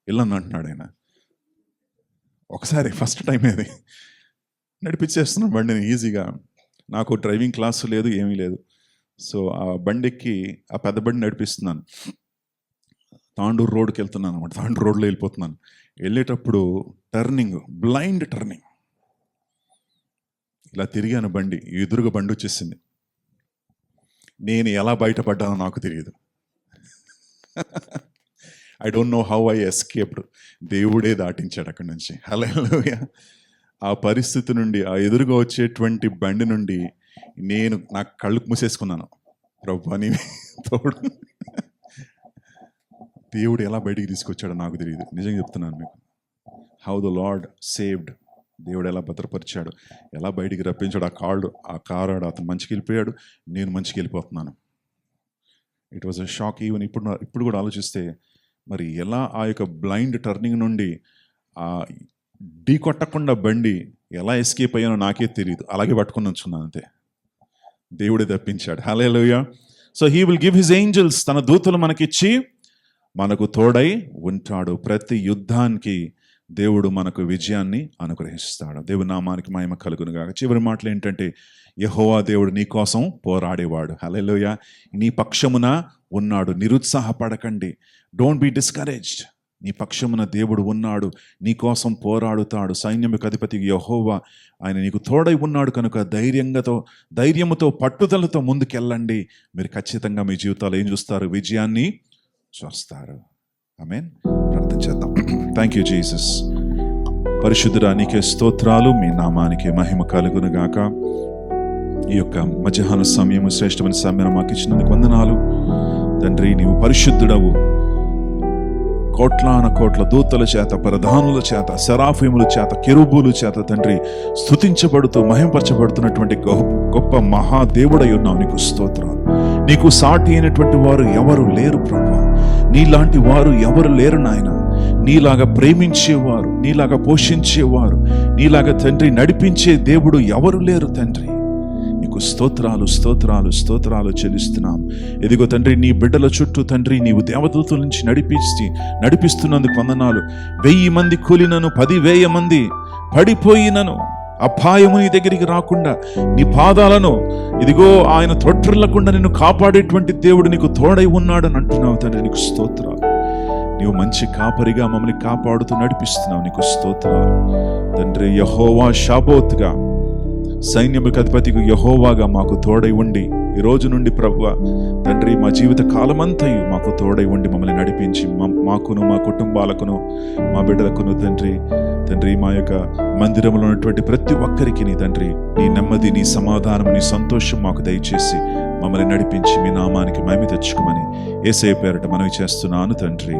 వెళ్ళను అంటున్నాడు ఆయన. ఒకసారి ఫస్ట్ టైం అది నడిపించేస్తున్నాను బండిని ఈజీగా. నాకు డ్రైవింగ్ క్లాసు లేదు, ఏమీ లేదు. సో ఆ బండికి ఆ పెద్ద బండి నడిపిస్తున్నాను. తాండూరు రోడ్కి వెళ్తున్నాను అనమాట. తాండూరు రోడ్లో వెళ్ళిపోతున్నాను. వెళ్ళేటప్పుడు బ్లైండ్ టర్నింగ్, ఇలా తిరిగాను, బండి ఎదురుగా బండి వచ్చేసింది. నేను ఎలా బయటపడ్డానో నాకు తెలియదు. I don't know how I escaped. దేవుడే దాటించాడు అక్కడి నుంచి. హల్లెలూయా. ఆ పరిస్థితి నుండి, ఆ ఎదురుగా వచ్చేటువంటి బండి నుండి నాకు కళ్ళు మూసేసుకున్నాను. ప్రభువా నీ తోడు. దేవుడు ఎలా బయటికి తీసుకొచ్చాడో నాకు తెలియదు. నిజంగా చెప్తున్నాను మీకు. How the lord saved. దేవుడు ఎలా భద్రపరిచాడు, ఎలా బయటికి రప్పించాడు. ఆ కారు అతను మంచికి వెళ్ళిపోయాడు, నేను మంచికి వెళ్ళిపోతున్నాను. It was a shock. Even ఇప్పుడు కూడా ఆలోచిస్తే, మరి ఎలా ఆ యొక్క బ్లైండ్ టర్నింగ్ నుండి ఢీ కొట్టకుండా బండి ఎలా ఎస్కేప్ అయ్యానో నాకే తెలియదు. అలాగే పట్టుకుని ఉంచున్నాను అంతే. దేవుడే తప్పించాడు. Hallelujah. So he will give his angels, తన దూతలు మనకిచ్చి మనకు తోడై ఉంటాడు. ప్రతి యుద్ధానికి దేవుడు మనకు విజయాన్ని అనుగ్రహిస్తాడు. దేవుని నామానికి మహిమ కలుగును గాక. చివరి మాటలు ఏంటంటే, యెహోవా దేవుడు నీ కోసం పోరాడేవాడు. హల్లెలూయా. నీ పక్షమున ఉన్నాడు, నిరుత్సాహపడకండి. Don't be discouraged. నీ పక్షమున దేవుడు ఉన్నాడు, నీ కోసం పోరాడుతాడు. సైన్యములకు అధిపతి యెహోవా, ఆయన నీకు తోడై ఉన్నాడు. కనుక ధైర్యముతో పట్టుదలతో ముందుకెళ్ళండి. మీరు ఖచ్చితంగా మీ జీవితాలు ఏం చూస్తారు? విజయాన్ని చూస్తారు. ఆమేన్. ప్రార్థన చేద్దాం. Thank you Jesus. పరిశుద్ధుడా, నీకే స్తోత్రాలు. మీ నామానికి మహిమ కలుగును గాక. ఈ యొక్క మధ్యాహ్న సమయము, శ్రేష్టమైన సమయం మాకు ఇచ్చినందుకు వందనాలు తండ్రి. నీవు పరిశుద్ధుడవు. కోట్ల దూతల చేత, ప్రధానుల చేత, సెరాఫీముల చేత, కెరూబుల చేత తండ్రి స్తుతించబడుతూ మహింపరచబడుతున్నటువంటి గొప్ప మహాదేవుడై ఉన్నావు. నీకు స్తోత్రాలు. నీకు సాటి అయినటువంటి వారు ఎవరు లేరు ప్రభువా. నీలాంటి వారు ఎవరు లేరు నాయన. నీలాగా ప్రేమించేవారు, నీలాగా పోషించేవారు, నీలాగా తండ్రి నడిపించే దేవుడు ఎవరు లేరు తండ్రి. నీకు స్తోత్రాలు చెల్లిస్తున్నాం. ఎదిగో తండ్రి, నీ బిడ్డల చుట్టూ తండ్రి నీవు దేవదూతల నుంచి నడిపిస్తున్నందుకు వందనాలు. 1000 మంది కూలినను, 10,000 మంది పడిపోయినను అపాయము నీ దగ్గరికి రాకుండా, నీ పాదాలను ఇదిగో ఆయన తొట్టిల్లకుండా నిన్ను కాపాడేటువంటి దేవుడు నీకు తోడై ఉన్నాడని అంటున్నావు తండ్రి. నీకు స్తోత్రాలు. నీవు మంచి కాపరిగా మమ్మల్ని కాపాడుతూ నడిపిస్తున్నావు. నీకు స్తోత్రాలు తండ్రి. యెహోవా షాబోత్గా, సైన్యములకు అధిపతికి యెహోవాగా మాకు తోడై ఉండి ఈ రోజు నుండి ప్రభువా తండ్రి మా జీవిత కాలమంతయు మాకు తోడై ఉండి మమ్మల్ని నడిపించి మాకును, మా కుటుంబాలకును, మా బిడ్డలకును తండ్రి మా యొక్క మందిరంలో ఉన్నటువంటి ప్రతి ఒక్కరికి నీ తండ్రి నీ నెమ్మది, నీ సమాధానం, నీ సంతోషం మాకు దయచేసి మమ్మల్ని నడిపించి మీ నామానికి మహిమ తెచ్చుకోమని యేసయ్య పేరట మనవి చేస్తున్నాను తండ్రి.